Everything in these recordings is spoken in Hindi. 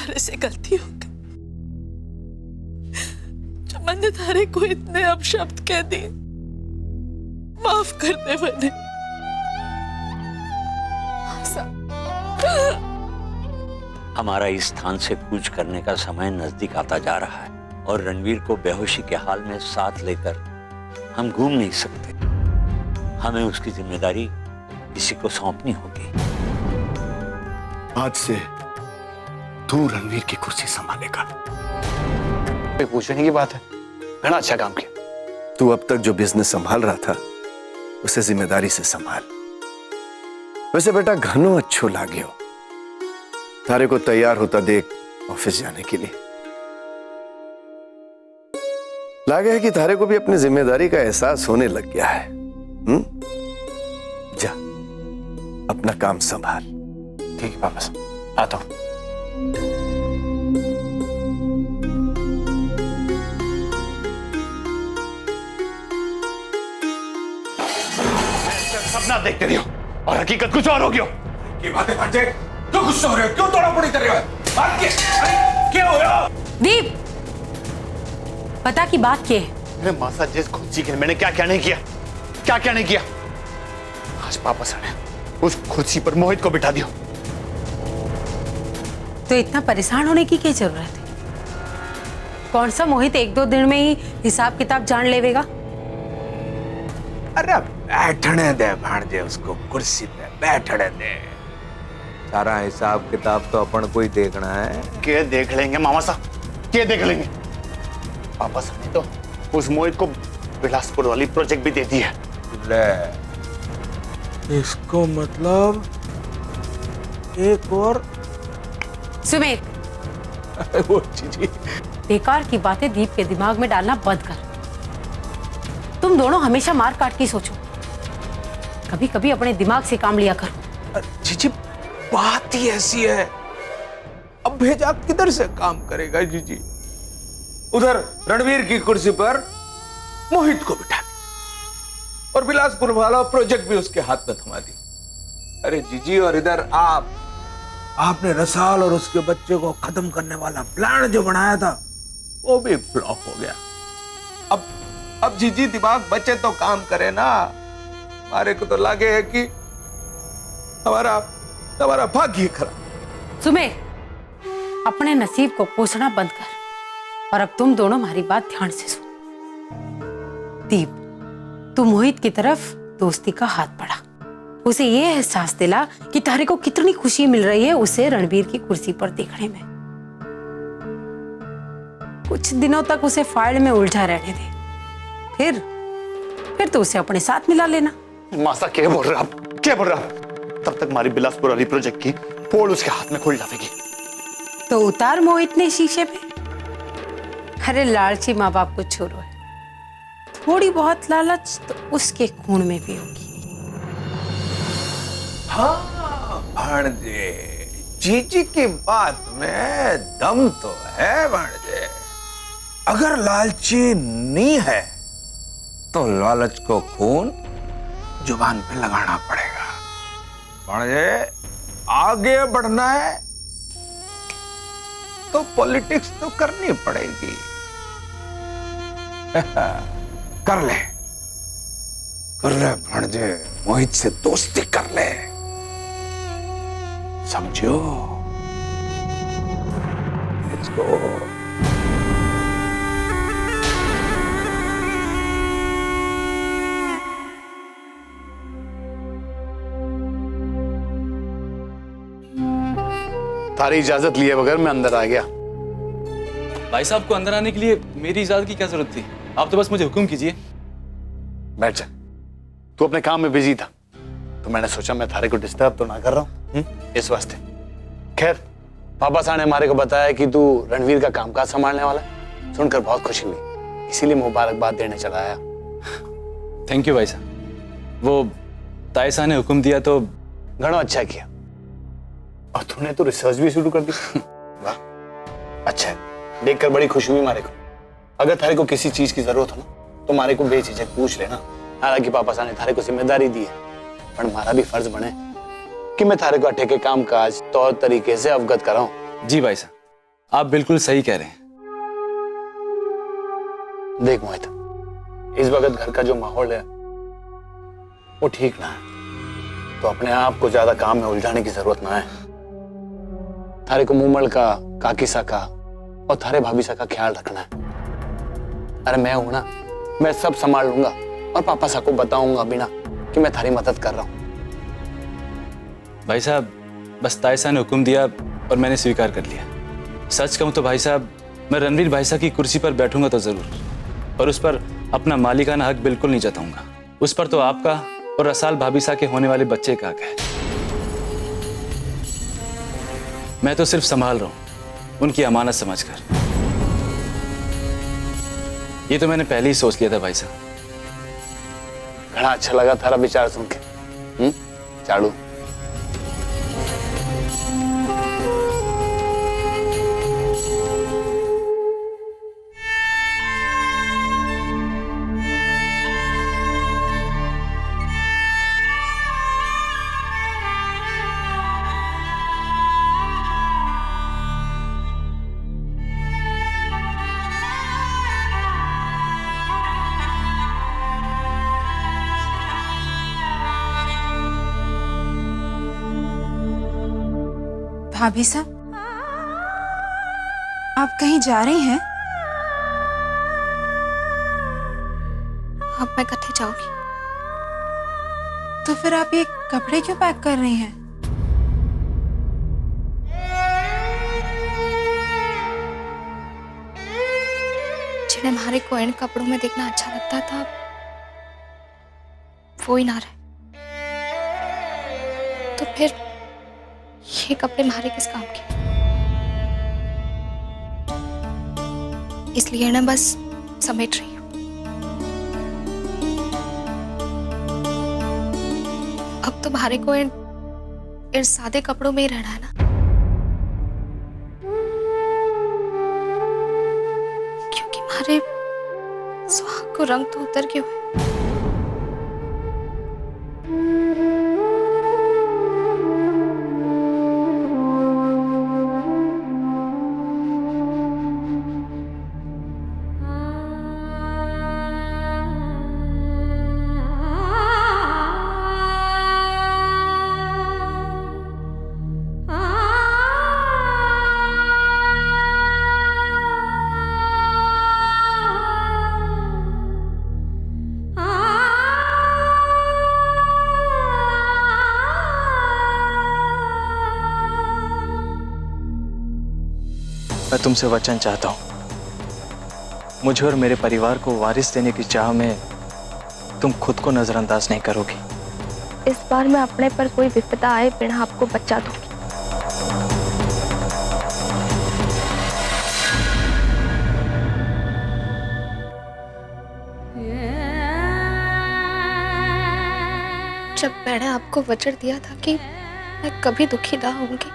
थारे से गलती हो गई जो मैंने थारे को इतने अपशब्द कह दिए। माफ कर दे मैंने। हमारा इस स्थान से कूच करने का समय नजदीक आता जा रहा है और रणवीर को बेहोशी के हाल में साथ लेकर हम घूम नहीं सकते। हमें उसकी जिम्मेदारी किसी को सौंपनी होगी। आज से तू रणवीर की कुर्सी संभालेगा। कोई पूछने की बात है, बड़ा अच्छा काम किया। तू अब तक जो बिजनेस संभाल रहा था उसे जिम्मेदारी से संभाल। वैसे बेटा घनो अच्छो लाग्यो थारे को तैयार होता देख ऑफिस जाने के लिए। लगे है कि थारे को भी अपनी जिम्मेदारी का एहसास होने लग गया है। जा अपना काम संभाल। ठीक है पापा साहब, आता हूं। सपना देखते रहो और हकीकत कुछ और हो गया। ये बातें भांजे क्यों गुस्सा हो रहे हो, क्यों तोड़ाफोड़ी कर रहे हो? क्या हो रहा? दीप, पता की बात क्या है? अरे मासा जिस खुशी के मैंने क्या क्या नहीं किया, क्या क्या नहीं किया। आज पापा साहब ने उस खुशी पर मोहित को बिठा दिया। तो इतना परेशान होने की क्या जरूरत है? कौन सा मोहित एक दो दिन में ही हिसाब किताब जान लेवेगा? अरे बैठने दे भांजे, उसको कुर्सी पे बैठने दे। सारा हिसाब किताब तो अपन को ही देखना है। क्या देख लेंगे मामा साहब, क्या देख लेंगे। पापा साहब ने तो उस मोहित को बिलासपुर वाली प्रोजेक्ट भी दे दी है। ले, इसको मतलब एक और सुमित, वो चीज़ बेकार की बातें दीप के दिमाग में डालना बंद कर। तुम दोनों हमेशा मार काट के सोचो, कभी कभी अपने दिमाग से काम लिया करो। जीजी बात ही ऐसी है, अब भेजा किधर से काम करेगा जीजी। उधर रणवीर की कुर्सी पर मोहित को बिठा दी और बिलासपुर वाला प्रोजेक्ट भी उसके हाथ में थमा दी। अरे जीजी, और इधर आपने रसाल और उसके बच्चे को खत्म करने वाला प्लान जो बनाया था वो भी फ्लॉप हो गया। अब जीजी दिमाग बचे तो काम करे ना। हमारे को तो लगे है कि हमारा भाग्य खराब। सुमित, अपने नसीब को कोसना बंद कर और अब तुम दोनों हमारी बात ध्यान से सुनो। दीप, तू मोहित की तरफ दोस्ती का हाथ बढ़ा, उसे ये एहसास दिला कि तारे को कितनी खुशी मिल रही है उसे रणवीर की कुर्सी पर देखने में। कुछ दिनों तक उसे फाइल में उलझा रहने दे, फिर तो उसे अपने साथ मिला लेना। मासा क्या बोल रहे आप, क्या बोल रहे आप? तब तक हमारी बिलासपुर वाली प्रोजेक्ट की पोल उसके हाथ में खुल जाएगी। तो उतार मोहित ने शीशे पे। अरे लालची माँ बाप को छोड़ो है, थोड़ी बहुत लालच तो उसके खून में भी होगी। हाँ भांजे, जीजी की बात में दम तो है भांजे। अगर लालची नहीं है तो लालच को खून जुबान पे लगाना पड़ेगा। भांजे, आगे बढ़ना है तो पॉलिटिक्स तो करनी पड़ेगी। कर ले भांजे, मोहित से दोस्ती कर ले, समझो। Let's go. तारी इजाजत लिए बगैर मैं अंदर आ गया। भाई साहब को अंदर आने के लिए मेरी इजाजत की क्या जरूरत थी? आप तो बस मुझे हुक्म कीजिए। बैठ जा, तू अपने काम में बिजी था तो मैंने सोचा मैं थारे को डिस्टर्ब तो ना कर रहा हूँ, इस वास्ते। खैर, पापा साहब ने हमारे को बताया कि तू रणवीर का कामकाज संभालने वाला है, सुनकर बहुत खुशी हुई, इसीलिए मुबारकबाद देने चला आया। थैंक यू भाई साहब। वो ताई साहब ने हुक्म दिया तो घणो अच्छा किया। और तूने तो रिसर्च भी शुरू कर दी। वाह, अच्छा है, देखकर बड़ी खुशी हुई मारे को। अगर थारे को किसी चीज की जरूरत हो ना तो मारे को बेझिझक पूछ लेना। हालांकि पापा साहब ने थारे को जिम्मेदारी दी है, पर हमारा भी फर्ज बने कि मैं थारे को अठे के काम काज तौर तरीके से अवगत कराऊं। जी भाई साहब, आप बिल्कुल सही कह रहे हैं। देख मोहित, इस वक्त घर का जो माहौल है वो ठीक ना है, तो अपने आप को ज्यादा काम में उलझाने की जरूरत ना है। थारे को मुंहमल का, काकी सा का और थारे भाभी सा का ख्याल रखना है। अरे मैं हूं ना, मैं सब संभाल लूंगा और पापा सा को बताऊंगा बिना कि मैं थारी मदद कर रहा हूं। भाई साहब, बस तायसा ने हुक्म दिया और मैंने स्वीकार कर लिया। सच कहूं तो भाई साहब, मैं रणवीर भाई साहब की कुर्सी पर बैठूंगा तो जरूर, और उस पर अपना मालिकाना हक बिल्कुल नहीं जताऊंगा। उस पर तो आपका और रसाल भाभी साहब के होने वाले बच्चे का हक है। मैं तो सिर्फ संभाल रहा हूं, उनकी अमानत समझकर। ये तो मैंने पहले ही सोच लिया था भाई साहब। बड़ा अच्छा लगा थारा विचार सुन के। चालू। भाभी साहब, आप कहीं जा रही हैं? अब मैं कथे जाऊंगी। तो फिर आप ये कपड़े क्यों पैक कर रही हैं? जिन्हें हमारे को इन कपड़ों में देखना अच्छा लगता था, वो ही ना रहे। तो फिर ये कपड़े हमारे किस काम के? इसलिए ना बस समेट रही हूँ। अब तो भारे को इन सादे कपड़ों में ही रहना है ना, क्योंकि हमारे सुहाग को रंग तो उतर क्यों है। मैं तुमसे वचन चाहता हूं, मुझे और मेरे परिवार को वारिस देने की चाह में तुम खुद को नजरअंदाज नहीं करोगी। इस बार मैं अपने पर कोई विपदा आए बिना आपको बचा दूंगी। जब मैंने आपको वचन दिया था कि मैं कभी दुखी ना होंगी,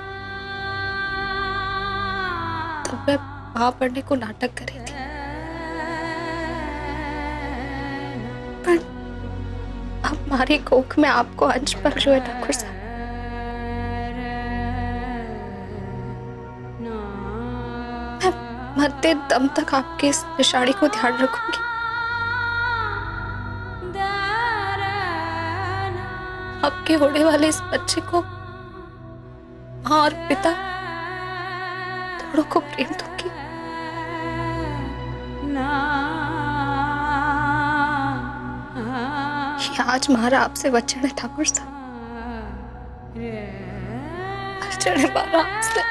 तब मैं वहां पढ़ने को नाटक कर रही थी। पर अब हमारी कोख में आपको अंश पल रहे ठाकुर साहब। मैं मरते दम तक आपके इस निशानी को ध्यान रखूंगी। आपके होने वाले इस बच्चे को माँ और पिता दोनों को प्रेम दूंगी। ये आज मारा आपसे वचन है ठाकुर साहब, वचन है मारा आपसे।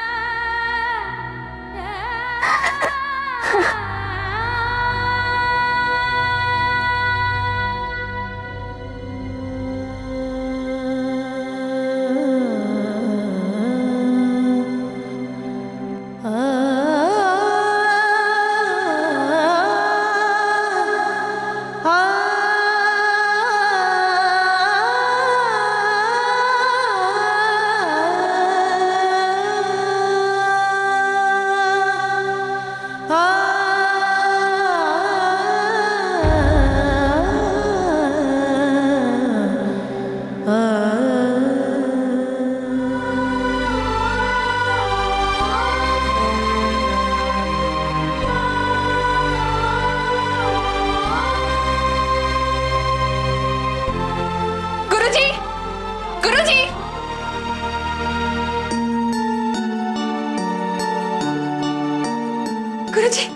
गुरुजी,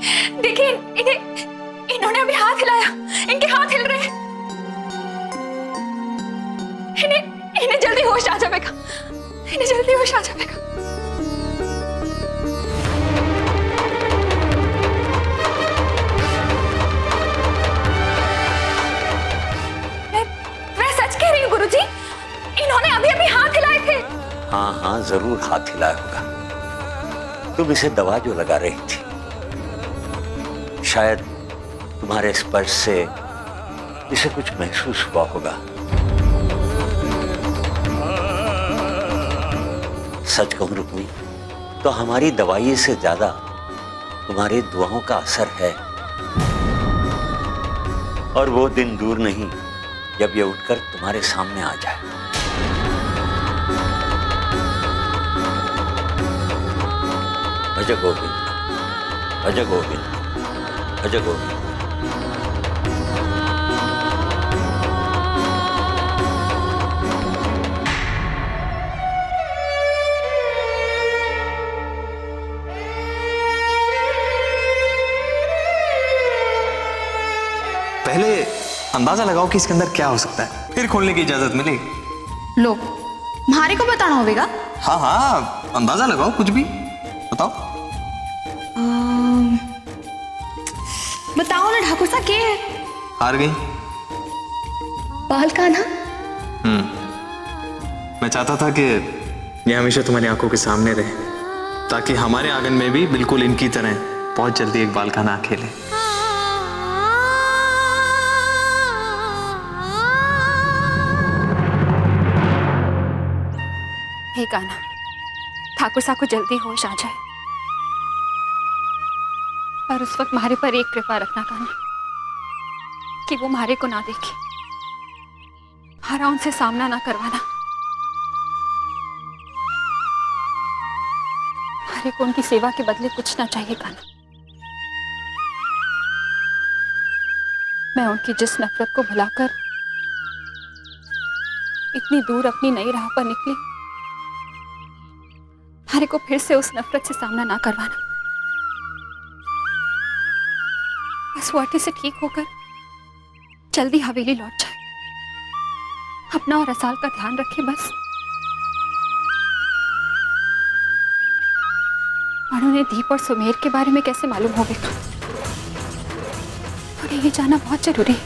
देखिए इन्होंने अभी हाथ हिलाया, इनके हाथ हिल रहे हैं। इन्हें जल्दी होश आ जाएगा, इन्हें जल्दी होश आ जाएगा। मैं सच कह रही हूँ गुरुजी, इन्होंने अभी अभी हाथ हिलाए थे। हाँ हाँ, जरूर हाथ हिलाया होगा। तुम इसे दवा जो लगा रही थी, शायद तुम्हारे स्पर्श से इसे कुछ महसूस हुआ होगा। सच कहूं रुक्मी, तो हमारी दवाई से ज्यादा तुम्हारी दुआओं का असर है। और वो दिन दूर नहीं जब ये उठकर तुम्हारे सामने आ जाए। भज गोविंद, भज गोविंद, भज गोविंद। पहले अंदाजा लगाओ कि इसके अंदर क्या हो सकता है, फिर खोलने की इजाजत मिलेगी। लो, मारे को बताना होगा। हाँ हाँ, अंदाजा लगाओ, कुछ भी बताओ। बताओ ना ठाकुर सा, क्या है? हार गई। बाल कान्हा। मैं चाहता था कि ये हमेशा तुम्हारी आंखों के सामने रहे, ताकि हमारे आंगन में भी बिल्कुल इनकी तरह बहुत जल्दी एक बाल कान्हा खेले। हे कान्हा, ठाकुर सा को जल्दी होश आ जाए, और उस वक्त मारे पर एक कृपा रखना कान्हा, कि वो मारे को ना देखे, हरा उनसे सामना ना करवाना। मारे को उनकी सेवा के बदले कुछ ना चाहिए कान्हा। मैं उनकी जिस नफरत को भुलाकर इतनी दूर अपनी नई राह पर निकली, मारे को फिर से उस नफरत से सामना ना करवाना। बस वाटे से ठीक होकर जल्दी हवेली लौट जाए, अपना और रसाल का ध्यान रखे बस। और उन्हें दीप और सुमेर के बारे में कैसे मालूम होगा, उन्हें ये जानना बहुत जरूरी है।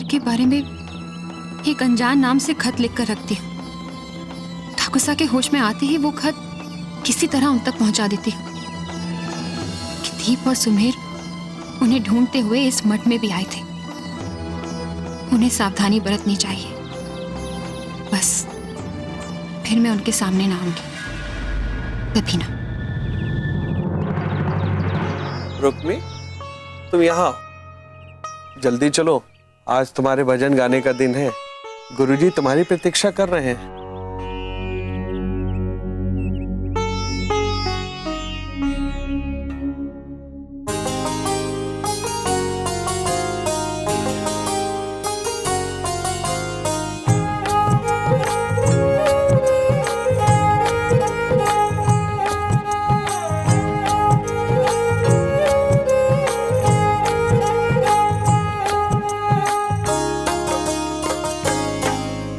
के बारे में एक अनजान नाम से खत लिखकर रखती हूँ। ठाकुर के होश में आते ही वो खत किसी तरह उन तक पहुंचा देती हूँ कि दीप और सुमेर उन्हें ढूंढते हुए इस मठ में भी आए थे। उन्हें सावधानी बरतनी चाहिए, बस फिर मैं उनके सामने ना आऊंगी, कभी ना। रुक्मी, तुम यहाँ आओ, जल्दी चलो, आज तुम्हारे भजन गाने का दिन है। गुरुजी तुम्हारी प्रतीक्षा कर रहे हैं।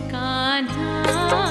कान्हा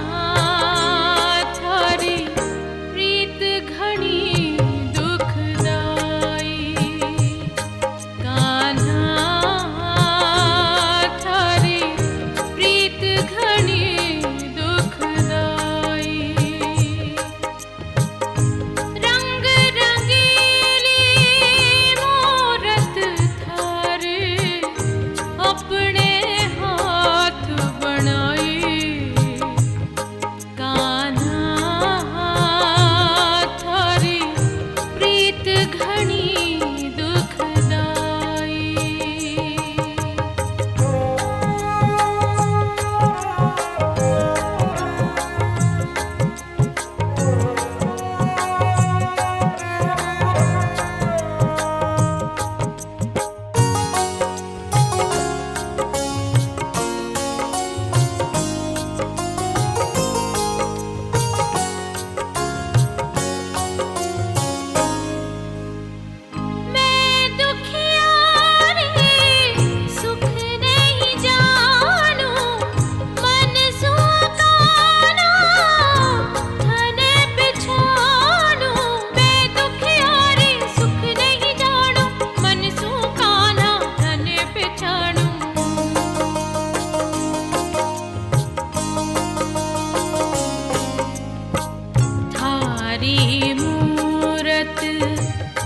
तुम्हारी मूरत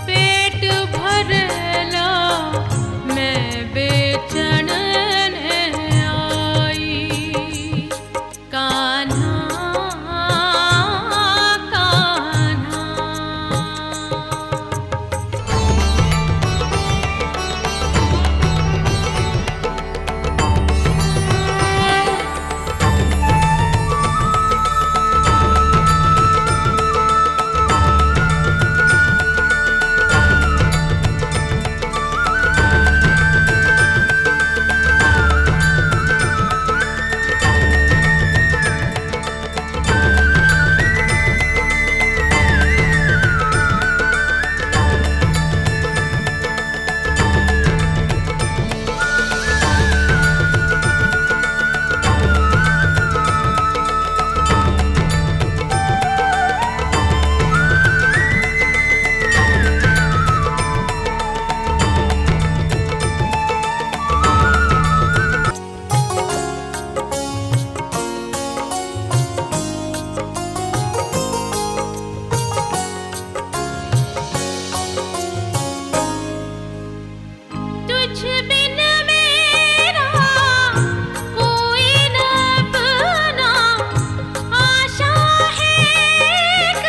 पेट भरला मैं बेचैन आई कान्हा कान्हा। तुझ बिन मेरा कोई न अपना आशा है एक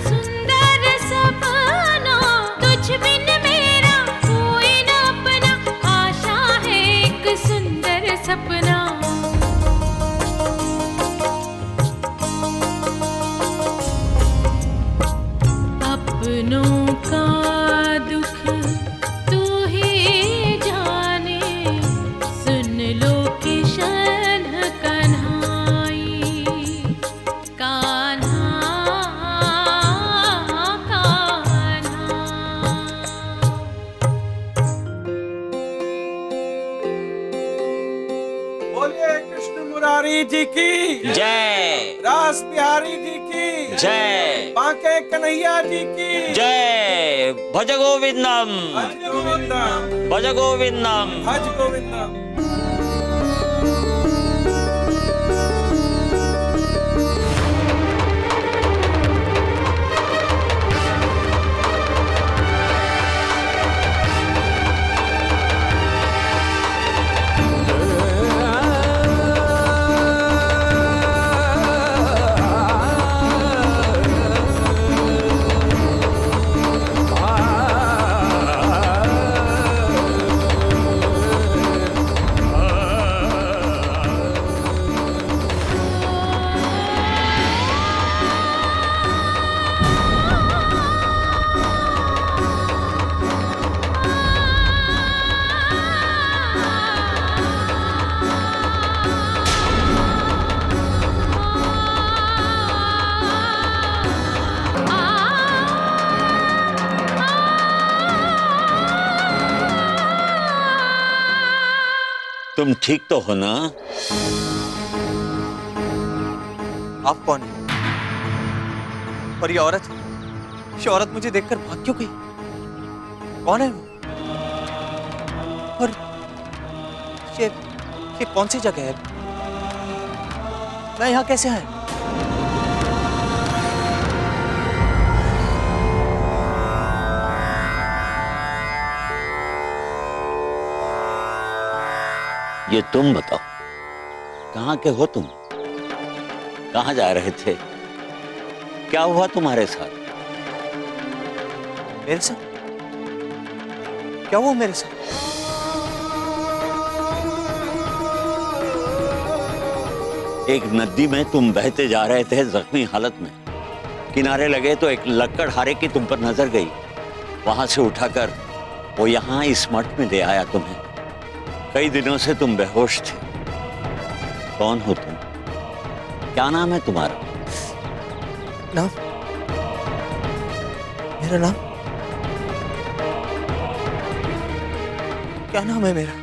सुंदर सपना। तुझ बिन मेरा कोई न अपना आशा है एक सुंदर सपना। अपनों का दुख तू ही जाने सुन लो किशन कन्हाई कान्हा कान्हा। बोलिए कृष्ण मुरारी जी की जय। रास बिहारी जी की जय। बांके कन्हैया जी की जय। भज गोविंदम भज गोविंदम भज गोविंदम। भज गोविंदम। तुम ठीक तो हो ना? आप कौन है? और ये औरत मुझे देखकर भाग क्यों गई? कौन है वो? और ये कौन सी जगह है? मैं यहाँ कैसे आया? ये तुम बताओ, कहाँ के हो तुम? कहाँ जा रहे थे? क्या हुआ तुम्हारे साथ? मेरे साथ? क्या हुआ मेरे साथ? एक नदी में तुम बहते जा रहे थे जख्मी हालत में। किनारे लगे तो एक लकड़हारे की तुम पर नजर गई। वहां से उठाकर वो यहाँ इस मठ में ले आया तुम्हें। कई दिनों से तुम बेहोश थे। कौन हो तुम? क्या नाम है तुम्हारा? नाम? मेरा नाम? क्या नाम है मेरा?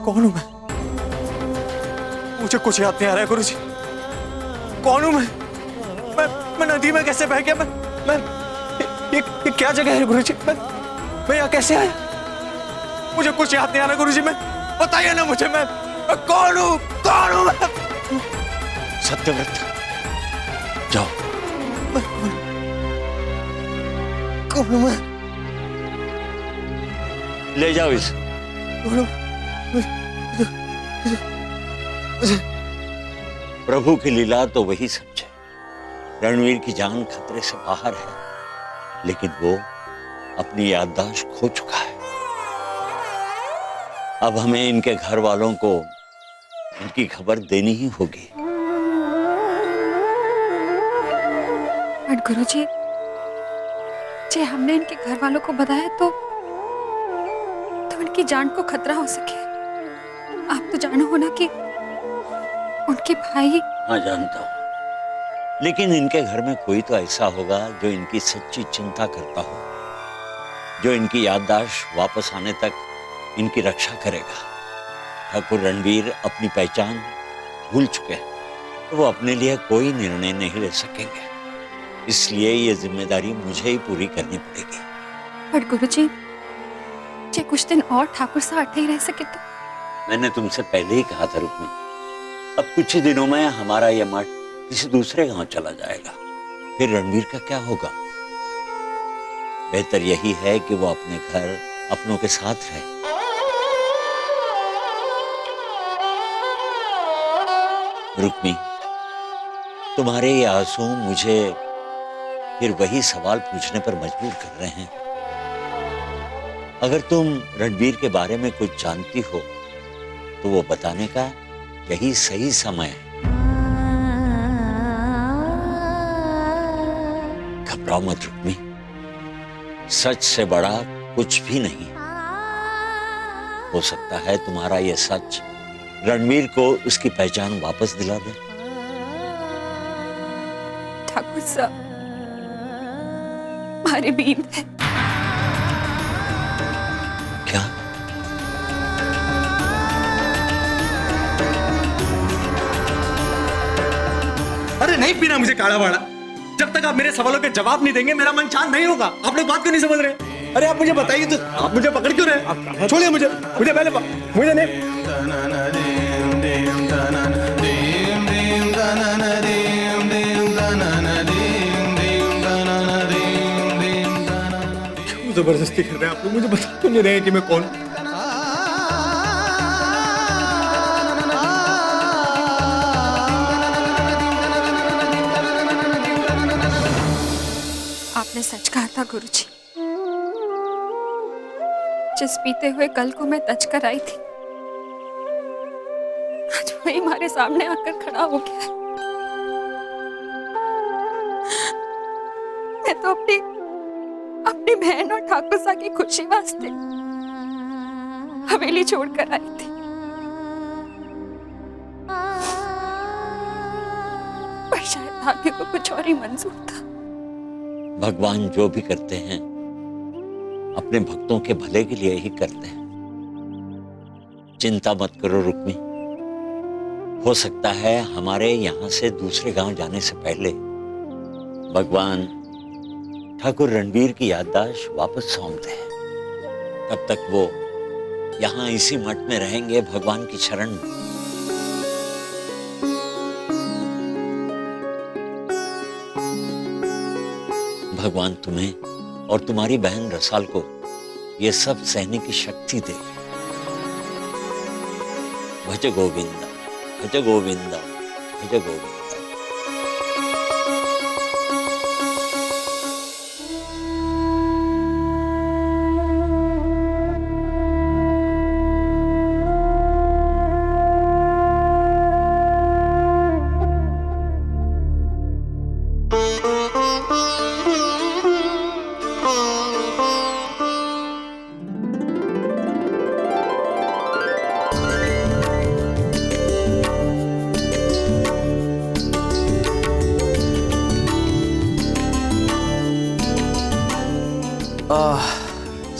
कौन हूं मैं? मुझे कुछ याद नहीं आ रहा है गुरुजी। कौन हूं मैं नदी में कैसे बह गया? मैं ये क्या जगह है गुरुजी? मैं यहाँ कैसे आया? मुझे कुछ याद नहीं आ रहा गुरुजी। मैं बताइए ना मुझे, मैं कौन हूँ? कौन हूँ मैं? सत्यव्रत, जाओ। ले जाओ इसे। प्रभु की लीला तो वही समझे। रणवीर की जान खतरे से बाहर है, लेकिन वो अपनी याददाश्त खो चुका है। अब हमें इनके घर वालों को इनकी खबर देनी ही होगी। बट गुरुजी, जे हमने इनके घर वालों को बताया तो इनकी जान को खतरा हो सके। आप तो जानो हो ना कि उनके भाई। हाँ, जानता हूं, लेकिन इनके घर में कोई तो ऐसा होगा जो इनकी सच्ची चिंता करता हो, जो इनकी याददाश्त वापस आने तक इनकी रक्षा करेगा। ठाकुर रणवीर अपनी पहचान भूल चुके हैं, तो वो अपने लिए कोई निर्णय नहीं ले सकेंगे। इसलिए ये जिम्मेदारी मुझे ही पूरी करनी पड़ेगी। पर गुरुजी, जे कुछ दिन और ठाकुर साहब अटे ही रह सके तो। मैंने तुमसे पहले ही कहा था रुक्मी, अब कुछ ही दिनों में हमारा यह मठ किसी दूसरे गांव चला जाएगा। फिर रणवीर का क्या होगा? बेहतर यही है कि वो अपने घर अपनों के साथ रहे। रुक्मी, तुम्हारे ये आंसू मुझे फिर वही सवाल पूछने पर मजबूर कर रहे हैं। अगर तुम रणवीर के बारे में कुछ जानती हो तो वो बताने का यही सही समय है। घबराओ मत रुक्मी, सच से बड़ा कुछ भी नहीं। हो सकता है तुम्हारा यह सच रणवीर को उसकी पहचान वापस दिला दे। ठाकुर साहब, हमारे बीन है। क्या? अरे नहीं पीना मुझे काढ़ा वाड़ा। जब तक आप मेरे सवालों के जवाब नहीं देंगे मेरा मन शांत नहीं होगा। आप लोग बात क्यों नहीं समझ रहे? अरे आप मुझे बताइए तो, आप मुझे पकड़ क्यों रहे? छोड़िए मुझे पहले मुझे नहीं। क्यों जबरदस्ती कर रहे हैं आप लोग? मुझे बता क्यों नहीं रहे कि मैं कौन? आपने सच कहा था गुरुजी। जिस बीते हुए कल को मैं तज कर आई थी, आज वही हमारे सामने आकर खड़ा हो गया है। मैं तो अपनी बहन और ठाकुर साहब की खुशी वास्ते हवेली छोड़कर आई थी, पर शायद भाग्य को कुछ और ही मंजूर था। भगवान जो भी करते हैं अपने भक्तों के भले के लिए ही करते हैं। चिंता मत करो रुक्मी, हो सकता है हमारे यहां से दूसरे गांव जाने से पहले भगवान ठाकुर रणवीर की याददाश्त वापस सौंप दे। तब तक वो यहां इसी मठ में रहेंगे, भगवान की शरण में। भगवान तुम्हें और तुम्हारी बहन रसाल को ये सब सहने की शक्ति दे। भज गोविंदा, भज गोविंदा, भज गोविंदा।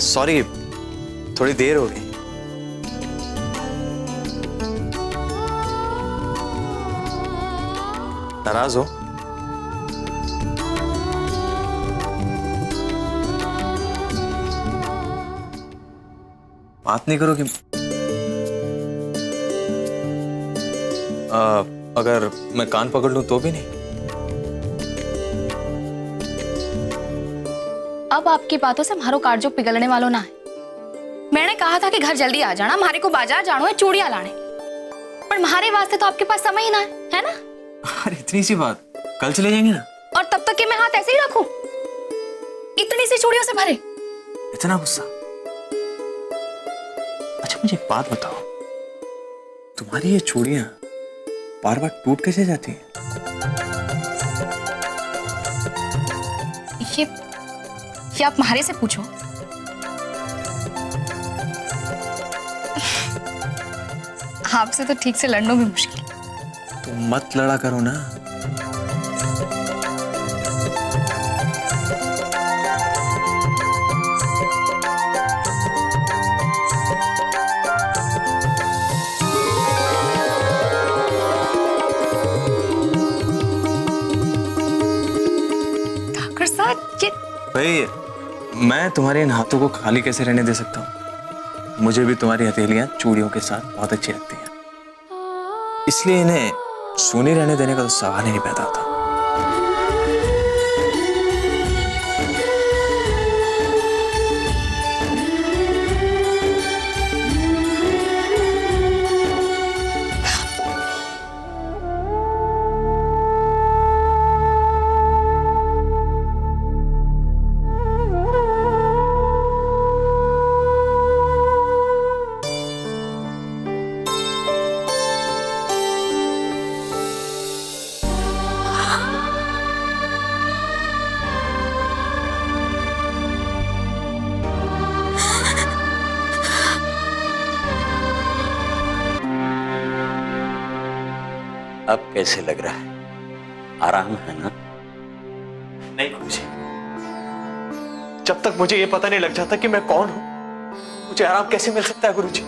सॉरी, थोड़ी देर हो गई। नाराज हो? बात नहीं करोगे? अगर मैं कान पकड़ लूं तो भी नहीं? अब आपकी बातों से मारो कार्जो पिघलने वालों ना है। मैंने कहा था कि घर जल्दी आ जाना, हमारे को बाजार जानो है चूड़ियां लाने, पर हमारे वास्ते तो आपके पास समय ही ना है ना? अरे इतनी सी बात, कल चले जाएंगे ना। और तब तक के मैं हाथ ऐसे ही रखूं इतनी सी चूड़ियों से भरे? इतना गुस्सा? अच्छा मुझे एक बात बताओ, तुम्हारी ये चूड़ियां बार बार टूट कैसे जाती हैं? ये आप मारे से पूछो। आपसे तो ठीक से लड़ना भी मुश्किल। तो मत लड़ा करो ना। ठाकुर साहब ये भाई, मैं तुम्हारे इन हाथों को खाली कैसे रहने दे सकता हूँ? मुझे भी तुम्हारी हथेलियां चूड़ियों के साथ बहुत अच्छी लगती हैं, इसलिए इन्हें सूनी रहने देने का तो सवाल ही नहीं पैदा होता। अब कैसे लग रहा है? आराम है ना? नहीं गुरुजी, जब तक मुझे ये पता नहीं लग जाता कि मैं कौन हूं, मुझे आराम कैसे मिल सकता है गुरुजी?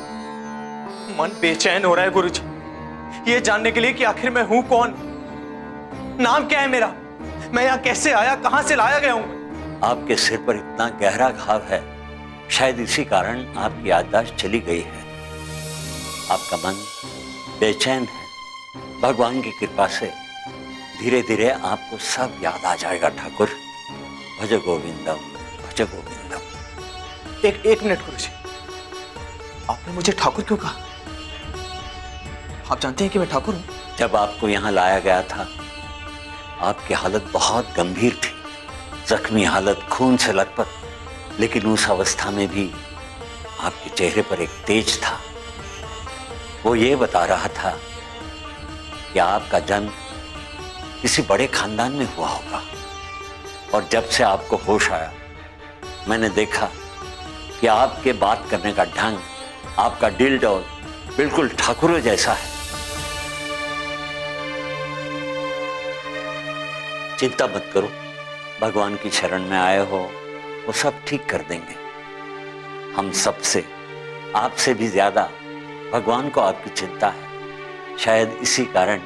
मन बेचैन हो रहा है गुरुजी, ये जानने के लिए कि आखिर मैं हूं कौन, नाम क्या है मेरा, मैं यहां कैसे आया, कहां से लाया गया हूं। आपके सिर पर इतना गहरा घाव है, शायद इसी कारण आपकी याददाश्त चली गई है। आपका मन बेचैन है। भगवान की कृपा से धीरे धीरे आपको सब याद आ जाएगा ठाकुर। भज गोविंदम, भज गोविंदम। एक मिनट गुरुजी, आपने मुझे ठाकुर क्यों कहा? आप जानते हैं कि मैं ठाकुर हूं? जब आपको यहाँ लाया गया था, आपकी हालत बहुत गंभीर थी, जख्मी हालत, खून से लथपथ, लेकिन उस अवस्था में भी आपके चेहरे पर एक तेज था। वो ये बता रहा था कि आपका जन्म किसी बड़े खानदान में हुआ होगा। और जब से आपको होश आया, मैंने देखा कि आपके बात करने का ढंग, आपका दिल डोल बिल्कुल ठाकुरों जैसा है। चिंता मत करो, भगवान की शरण में आए हो, वो सब ठीक कर देंगे। हम सबसे, आपसे भी ज्यादा भगवान को आपकी चिंता है। शायद इसी कारण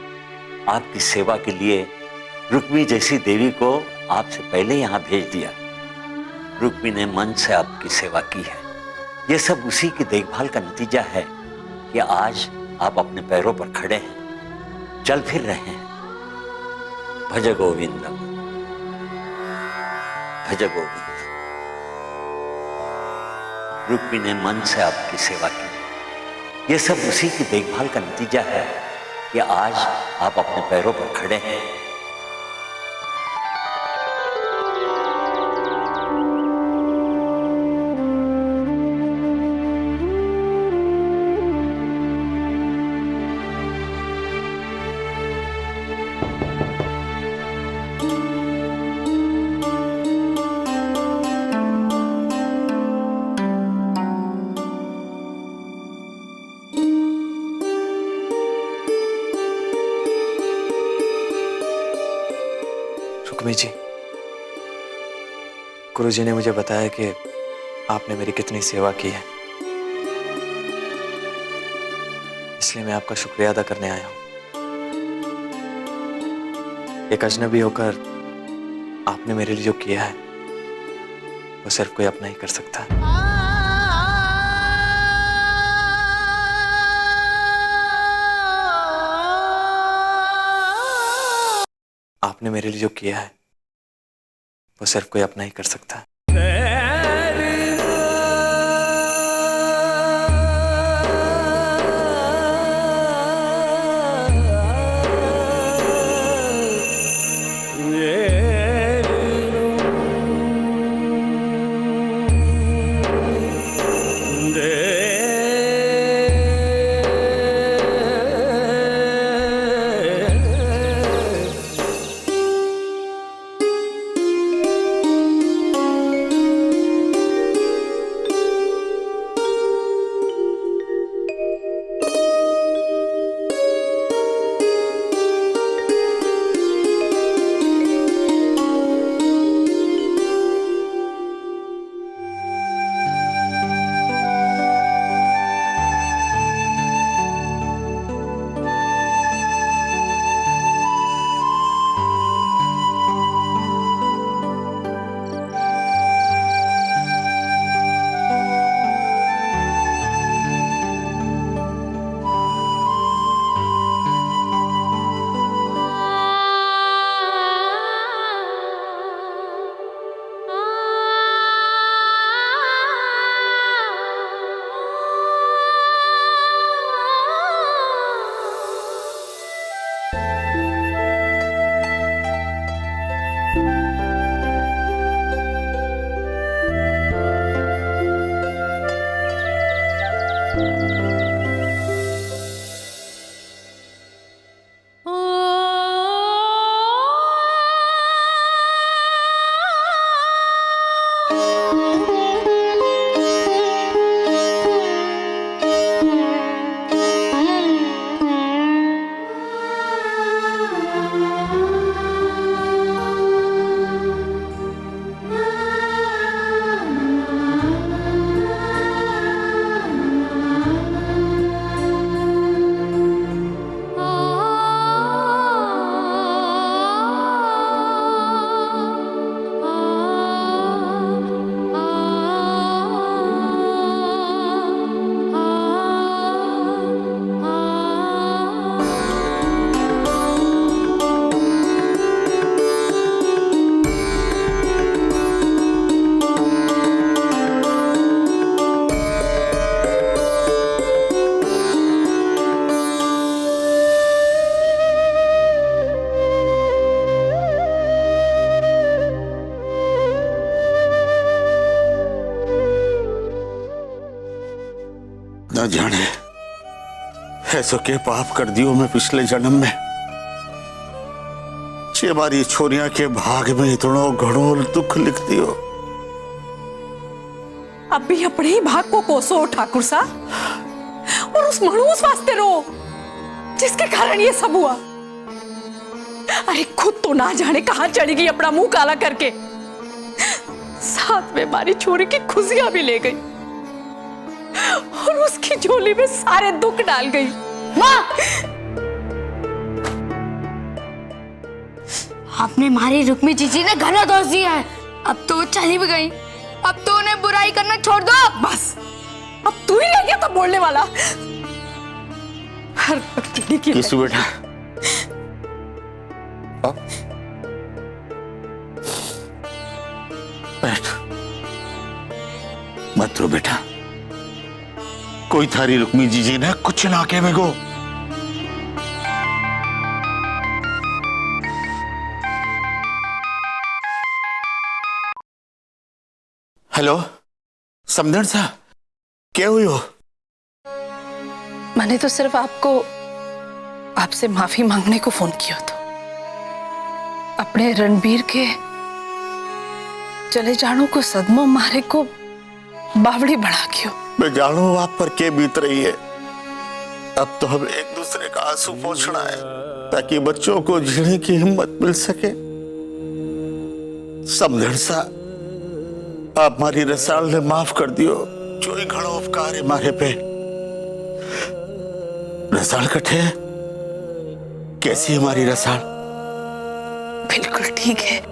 आपकी सेवा के लिए रुक्मी जैसी देवी को आपसे पहले यहाँ भेज दिया। रुक्मी ने मन से आपकी सेवा की है। ये सब उसी की देखभाल का नतीजा है कि आज आप अपने पैरों पर खड़े हैं, चल फिर रहे हैं। भज गोविंदम, भज गोविंदम। रुक्मी ने मन से आपकी सेवा की। ये सब उसी की देखभाल का नतीजा है कि आज आप अपने पैरों पर खड़े हैं। रुक्मी जी, गुरुजी ने मुझे बताया कि आपने मेरी कितनी सेवा की है, इसलिए मैं आपका शुक्रिया अदा करने आया हूं। एक अजनबी होकर आपने मेरे लिए जो किया है, वो सिर्फ कोई अपना ही कर सकता है। आपने मेरे लिए जो किया है वो सिर्फ कोई अपना ही कर सकता है। न जाने ऐसो के पाप कर दियो मैं पिछले जन्म में जे मारी छोरिया के भाग में इतनो घणो दुख लिख दियो। अब भी अपने ही भाग को कोसो ठाकुर साहब, और उस मणूस वास्ते रो जिसके कारण ये सब हुआ। अरे खुद तो ना जाने कहां चढ़ी गई अपना मुंह काला करके, साथ में हमारी छोरी की खुशियां भी ले गई और उसकी झोली में सारे दुख डाल गई। माँ, आपने हमारी रुक्मी जीजी ने घना दोष दिया है। अब तो चली भी गई, अब तो उन्हें बुराई करना छोड़ दो। बस अब तू ही रह गया था बोलने वाला। हर वक्त किसु बेटा बैठ मत रो बेटा, कोई थारी रुक्मी जीजी ने कुछ ना के मेगो। हेलो समझण सा क्या हुई हो? मैंने तो सिर्फ आपसे माफी मांगने को फोन किया था। अपने रणबीर के चले जाने को सदमो मारे को बावड़ी बढ़ा क्यों। मैं जानू आप पर क्या बीत रही है। अब तो हमें एक दूसरे का आंसू पोंछना है ताकि बच्चों को जीने की हिम्मत मिल सके। समझण सा आप हमारी रसाल ने माफ कर दियो, जो ही घणो उपकार है मारे पे। रसाल कठे कैसी है हमारी रसाल? बिल्कुल ठीक है।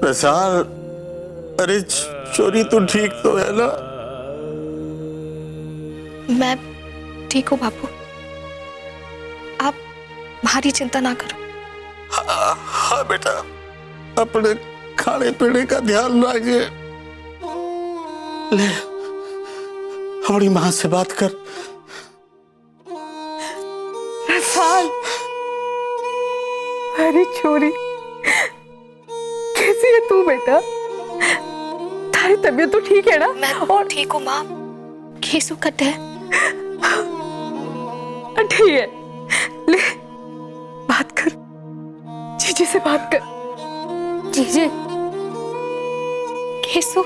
रसाल अरे चोरी तो ठीक तो है ना? मैं ठीक हूँ बापू, आप भारी चिंता ना करो। हाँ बेटा, अपने खाने पीने का ध्यान रखिए। ले अपनी माँ से बात कर। रसाल, अरे छोरी, कैसी है तू बेटा? तारी तबीयत तो ठीक है ना? मैं और ठीक हूँ माँ। केसु कट है। ठीक है, ले बात कर, जीजी से बात कर। जीजी, केसु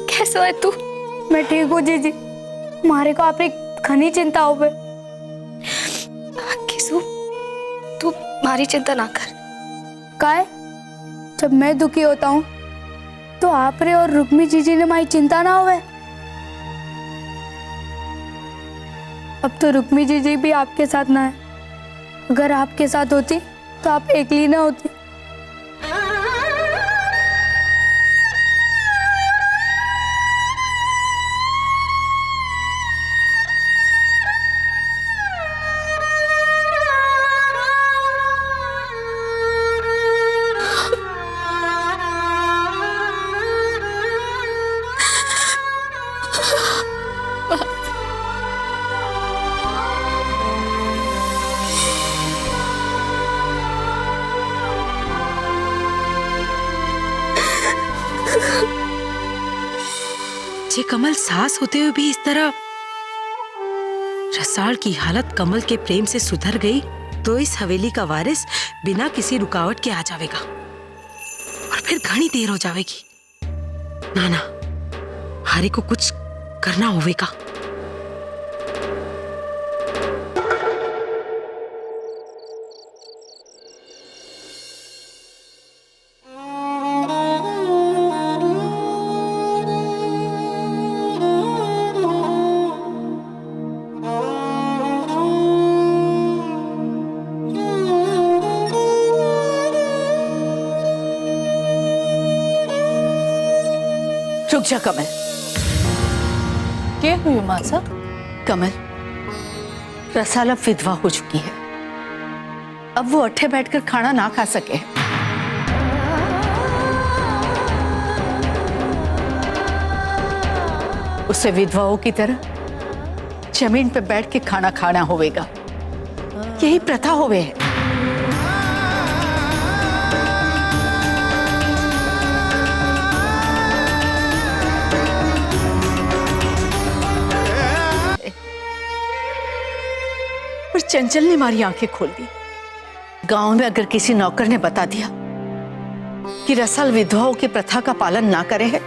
कैसा है तू? मैं ठीक हूँ जीजी, मारे को आपने घनी चिंता हो गई। केसु, तू मारी चिंता ना कर। काय जब मैं दुखी होता हूँ तो आप रे और रुक्मी जीजी ने मारी चिंता ना होवे। अब तो रुक्मी जीजी भी आपके साथ ना है। अगर आपके साथ होती तो आप अकेली ना होती। जे कमल सास होते हुए भी इस तरह। रसाल की हालत कमल के प्रेम से सुधर गई तो इस हवेली का वारिस बिना किसी रुकावट के आ जाएगा और फिर घनी देर हो जाएगी। ना ना, हारे को कुछ करना होवेगा। रुक जा कमल। क्या हुई माँ साहब? कमल, रसाल अब विधवा हो चुकी है। अब वो अट्ठे बैठकर खाना ना खा सके। उसे विधवाओं की तरह जमीन पे बैठ के खाना खाना होवेगा। यही प्रथा होवे है। पर चंचल ने हमारी आंखें खोल दी। गांव में अगर किसी नौकर ने बता दिया कि रसाल विधवाओं की प्रथा का पालन ना करे है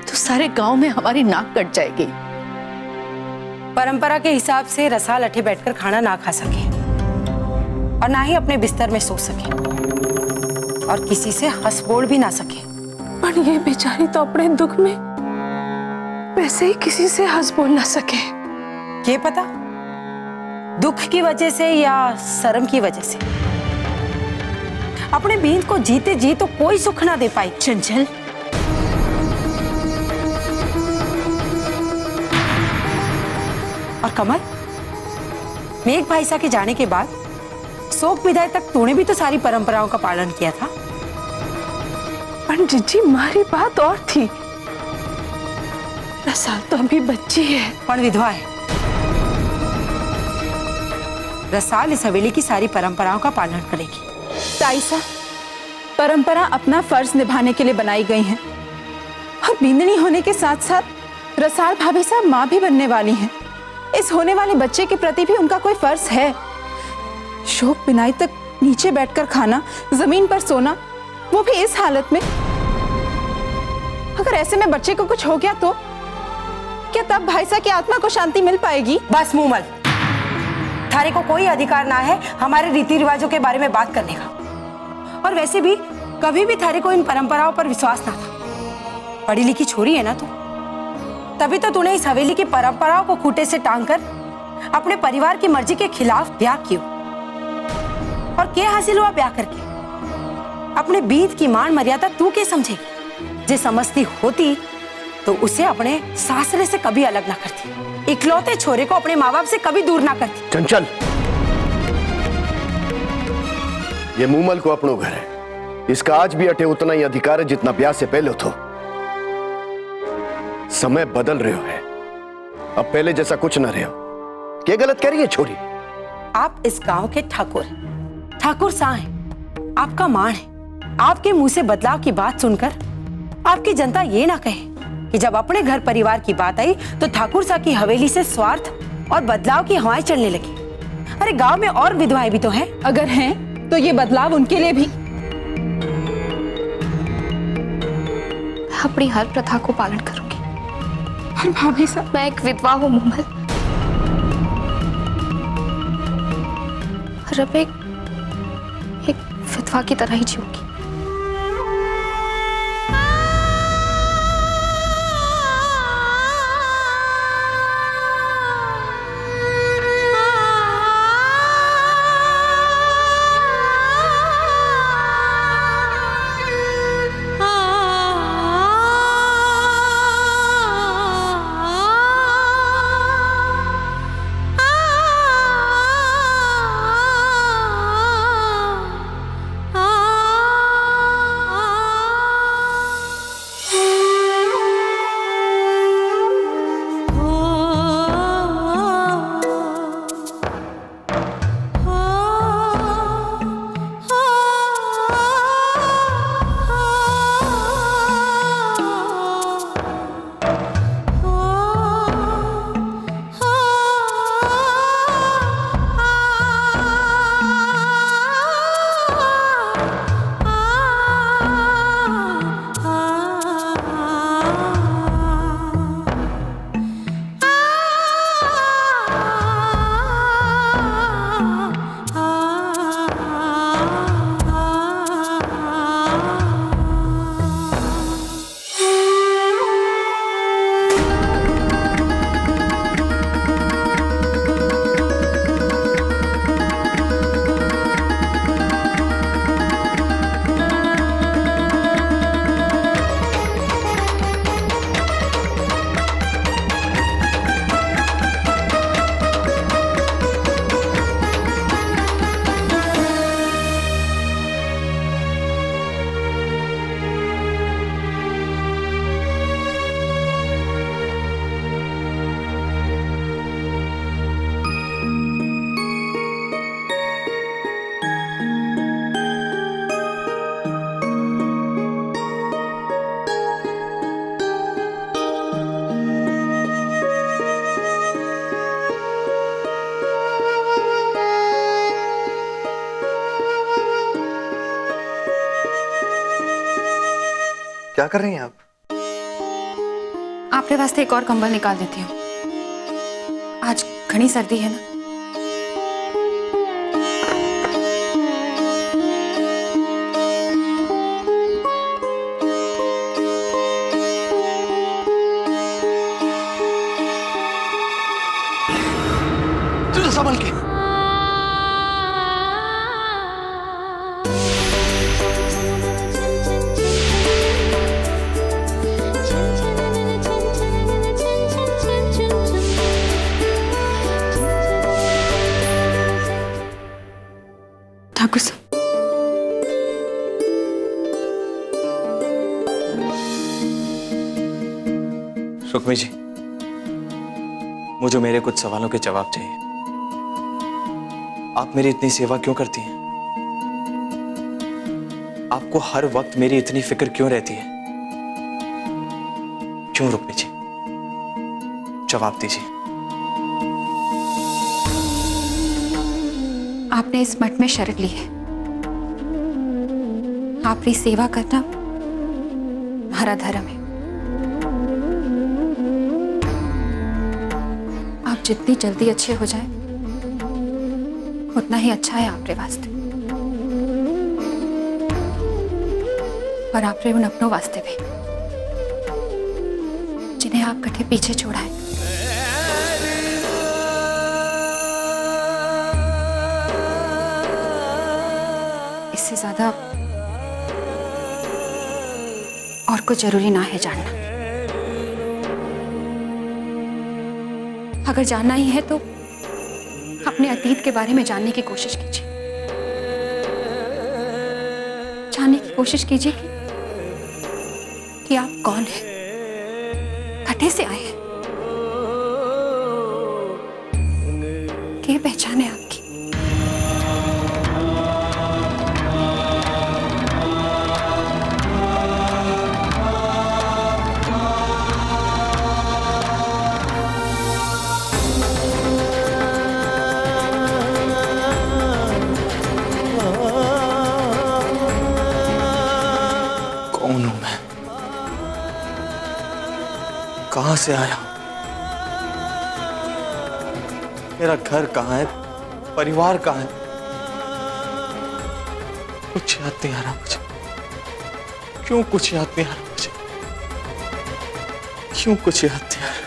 तो सारे गांव में हमारी नाक कट जाएगी। परंपरा के हिसाब से रसाल अठे बैठकर खाना ना खा सके और ना ही अपने बिस्तर में सो सके और किसी से हंस बोल भी ना सके। पर ये बेचारी तो अपने दुख में वैसे ही किसी से हंस बोल ना सके। क्या पता दुख की वजह से या शर्म की वजह से अपने बींद को जीते जी तो कोई सुख ना दे पाई। चंचल, और कमल, मेघ भाईसा के जाने के बाद शोक विदाई तक तूने भी तो सारी परंपराओं का पालन किया था। पर जीजी, हमारी बात और थी। रसाल तो अभी बच्ची है। पर विधवा है। रसाल इस हवेली की सारी परंपराओं का पालन करेगी। ताईसा, परंपरा अपना फर्ज निभाने के लिए बनाई गई हैं और बींदनी होने के साथ साथ रसाल भाभी साहब माँ भी बनने वाली हैं। इस होने वाले बच्चे के प्रति भी उनका कोई फर्ज है। शोक बिनाई तक नीचे बैठकर खाना, जमीन पर सोना, वो भी इस हालत में। अगर ऐसे में बच्चे को कुछ हो गया तो क्या तब भाईसा की आत्मा को शांति मिल पाएगी? बस मुंह मत। थारे को कोई अधिकार ना है हमारे रीति रिवाजों के बारे में बात करने का। और वैसे भी कभी भी थारे को इन परंपराओं पर विश्वास ना था। पढ़ी लिखी छोरी है ना तू, तभी तो तूने इस हवेली की परंपराओं को खूंटे से टांगकर अपने परिवार की मर्जी के खिलाफ ब्याह किया। और क्या हासिल हुआ ब्याह करके? अपने बीत की मान मर्यादा तू के समझेगी? जे समझती होती तो उसे अपने सासरे से कभी अलग ना करती, इकलौते छोरे को अपने माँ बाप से कभी दूर ना करती। चंचल, ये मूमल को अपनो घर है, इसका आज भी अटे उतना ही अधिकार है जितना ब्याह से पहले तो। समय बदल रहे हो है, अब पहले जैसा कुछ ना रहे हो। क्या गलत कह रही है छोरी? आप इस गांव के ठाकुर सा हैं, आपका मान है। आपके मुंह से बदलाव की बात सुनकर आपकी जनता ये ना कहे कि जब अपने घर परिवार की बात आई तो ठाकुर सा की हवेली से स्वार्थ और बदलाव की हवाएं चलने लगी। अरे गांव में और विधवाएं भी तो हैं। अगर हैं तो ये बदलाव उनके लिए भी। अपनी हर प्रथा को पालन करूंगी। और भाभी साहब, मैं एक विधवा हूँ मूमल, और अब एक विधवा की तरह ही जीऊंगी। क्या कर रही हैं आप? आपके वास्ते एक और कंबल निकाल देती हूँ, आज घनी सर्दी है ना। संभल के। ठाकुर साहब, सुखमी जी, मुझे मेरे कुछ सवालों के जवाब चाहिए। आप मेरी इतनी सेवा क्यों करती हैं? आपको हर वक्त मेरी इतनी फिक्र क्यों रहती है? क्यों रुक्मी जी? जवाब दीजिए। आपने इस मठ में शरण ली है, आपकी सेवा करना हमारा धर्म है। आप जितनी जल्दी अच्छे हो जाए उतना ही अच्छा है आपके वास्ते, और आपके उन अपनों वास्ते भी जिन्हें आप कटे पीछे छोड़ा है। इससे ज्यादा और कुछ जरूरी ना है जानना। अगर जानना ही है तो अपने अतीत के बारे में जानने की कोशिश कीजिए। जानने की कोशिश कीजिए कि आप कौन हैं, कहाँ से आए हैं, क्या पहचान है आपकी। कौन हूं मैं, कहां से आया, मेरा घर कहां है, परिवार कहां है, कुछ याद नहीं आ रहा मुझे। क्यों कुछ याद नहीं आ रहा मुझे, क्यों कुछ याद नहीं आ रहा,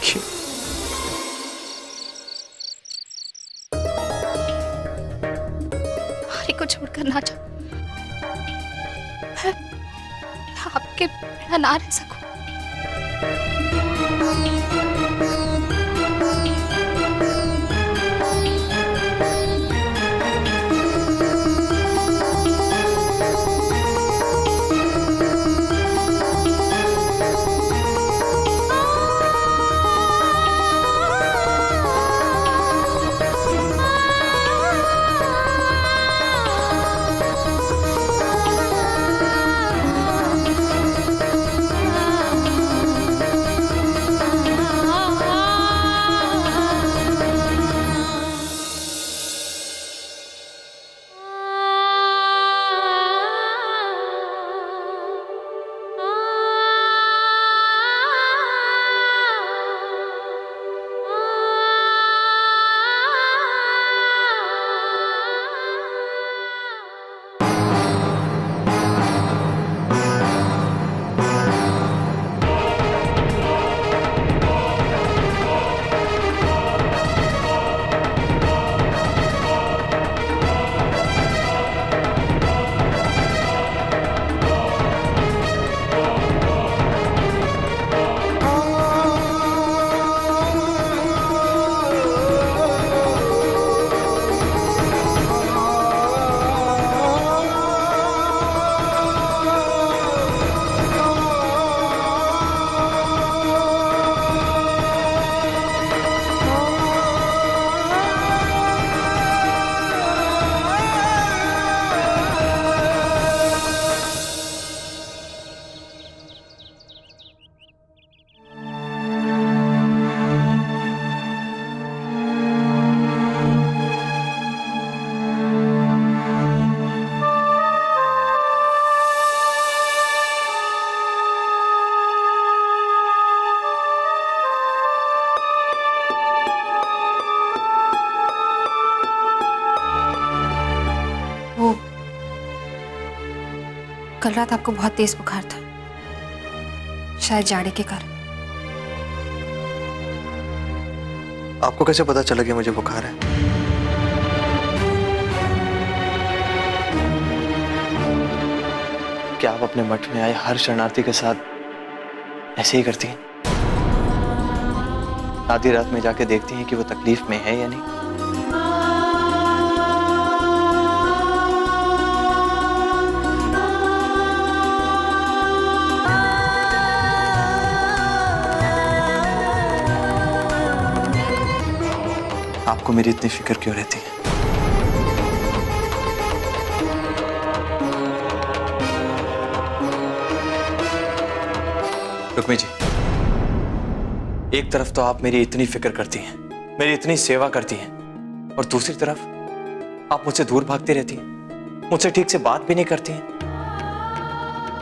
क्यों? मारी को छोड़कर ना जाओ, मैं आपके बिना ना रह सकूं। कल रात आपको बहुत तेज बुखार था, शायद जाड़े के कारण। आपको कैसे पता चला कि मुझे बुखार है? क्या आप अपने मठ में आए हर शरणार्थी के साथ ऐसे ही करती हैं? आधी रात में जाके देखती हैं कि वो तकलीफ में है या नहीं? आपको मेरी इतनी फिक्र क्यों रहती है? रुक्मी जी, एक तरफ तो आप मेरी इतनी फिक्र करती हैं, मेरी इतनी सेवा करती हैं, और दूसरी तरफ आप मुझसे दूर भागती रहती हैं, मुझसे ठीक से बात भी नहीं करती हैं।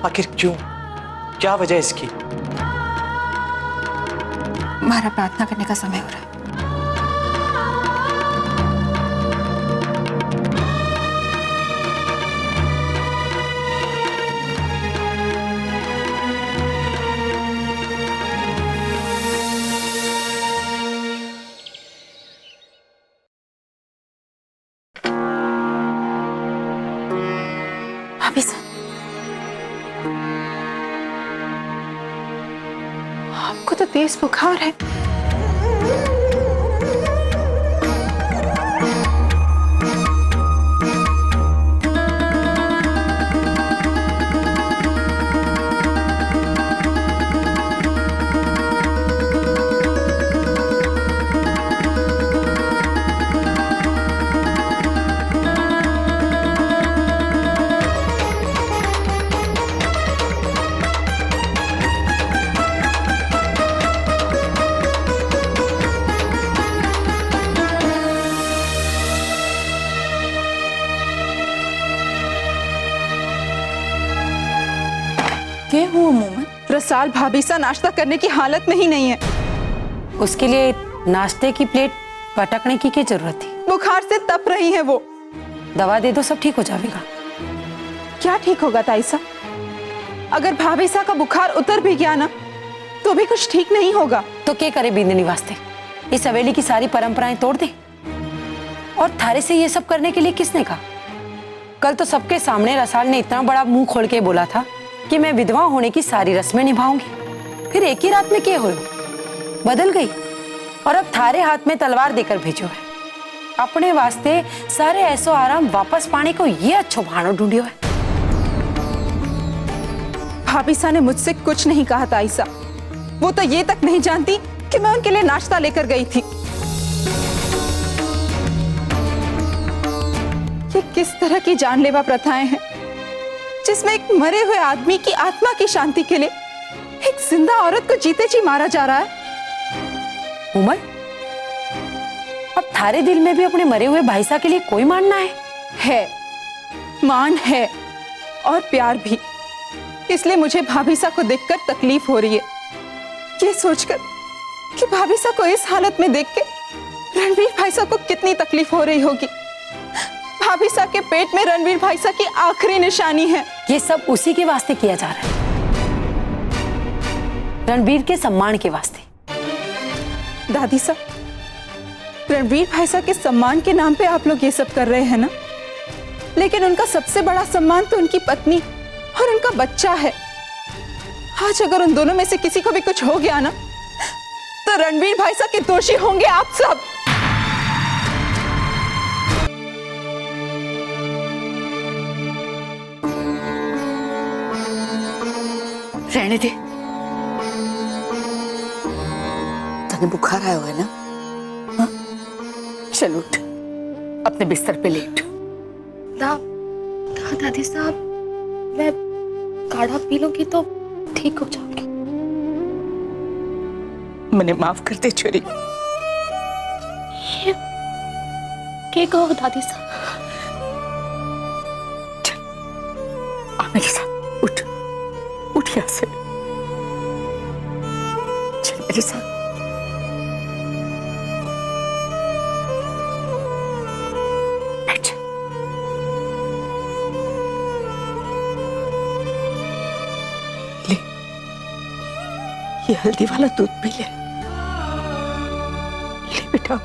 आखिर क्यों? क्या वजह इसकी? हमारा प्रार्थना करने का समय हो रहा है। भाभी साहब, तेज बुखार है। क्या हुआ मोमन? रसाल भाभी सा नाश्ता करने की हालत में ही नहीं है। उसके लिए नाश्ते की प्लेट पटकने की क्या जरूरत थी? बुखार से तप रही है वो। दवा दे दो, सब ठीक हो जाएगा। क्या ठीक होगा ताईसा? अगर भाभी सा का बुखार उतर भी गया ना तो भी कुछ ठीक नहीं होगा। तो क्या करे बिंदनी वास्ते? इस हवेली की सारी परंपराएं तोड़ दे? और थारे से ये सब करने के लिए किसने कहा? कल तो सबके सामने रसाल ने इतना बड़ा मुंह खोल के बोला था कि मैं विधवा होने की सारी रस्में निभाऊंगी। फिर एक ही रात में क्या हुआ? बदल गई और अब थारे हाथ में तलवार देकर भेजो है। अपने वास्ते सारे ऐसो आराम वापस पाने को ये अच्छो भाणो ढूंढियो है। भाभी सा ने मुझसे कुछ नहीं कहा ताईसा। वो तो ये तक नहीं जानती कि मैं उनके लिए नाश्ता लेकर गई थी। ये किस तरह की जानलेवा प्रथाएं हैं जिसमें एक मरे हुए आदमी की आत्मा की शांति के लिए एक जिंदा औरत को जीते जी मारा जा रहा है। उमर, अब थारे दिल में भी अपने मरे हुए भाई साहब के लिए कोई मानना है, मान है और प्यार भी। इसलिए मुझे भाभी सा को देखकर तकलीफ हो रही है, ये सोचकर कि भाभी सा को इस हालत में देख के रणवीर भाई साहब को कितनी तकलीफ हो रही होगी। भाभी सा के पेट में रणवीर भाई साहब की आखिरी निशानी है। ये सब उसी के वास्ते किया जा रहा है, रणवीर के सम्मान के वास्ते। दादी सा, रणवीर भाई साहब के सम्मान के नाम पे आप लोग ये सब कर रहे हैं ना, लेकिन उनका सबसे बड़ा सम्मान तो उनकी पत्नी और उनका बच्चा है। आज अगर उन दोनों में से किसी को भी कुछ हो गया ना तो रणवीर भाई साहब के दोषी होंगे आप सब। रहने दे, तने बुखार आया हुआ है ना? हाँ? चल उठ, अपने बिस्तर पे लेट। दादी साहब, मैं काढ़ा पी लूंगी तो ठीक हो जाऊंगी। मैंने माफ कर दे छोरी। ये क्या कहो दादी साहब? चल आ मेरे साथ, उठ उठ यहाँ से, चल मेरे साथ। बैठ। ले, ये हल्दी वाला दूध पी ले। ले बेटा।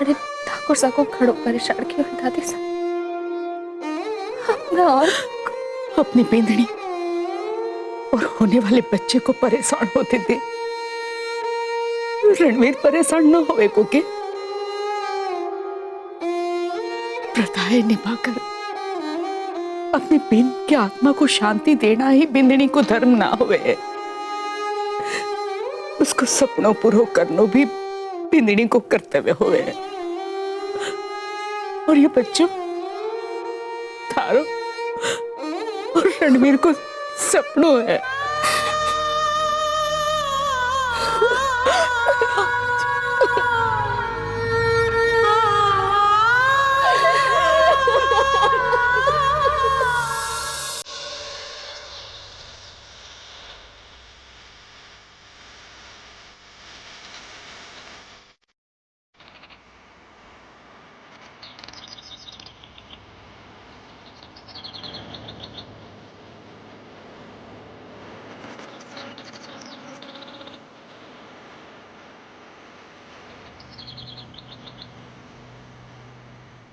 अरे ठाकुर साहब को खड़ो परेशान क्यों है दादी साहब? और अपनी बेंदनी और होने वाले बच्चे को परेशान होते दे। रणवीर परेशान न होवे को के प्रथाएं निभाकर अपनी बेन की आत्मा को शांति देना ही बिंदनी को धर्म ना होवे। उसको सपनों पूरो करनो भी बिंदनी को कर्तव्य होवे। और ये बच्चों थारो और रणवीर को सपनों है।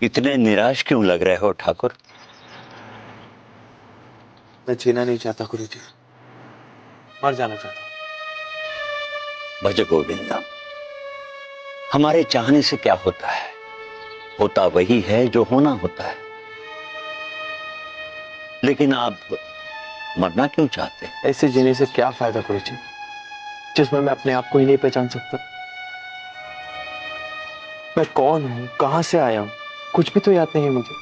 इतने निराश क्यों लग रहे हो ठाकुर? मैं जीना नहीं चाहता गुरुजी, मर जाना चाहता हूं। भज गोविंदम। हमारे चाहने से क्या होता है? होता वही है जो होना होता है। लेकिन आप मरना क्यों चाहते हैं? ऐसे जीने से क्या फायदा गुरुजी, जिसमें मैं अपने आप को ही नहीं पहचान सकता। मैं कौन हूं, कहां से आया हूं, कुछ भी तो याद नहीं है मुझे।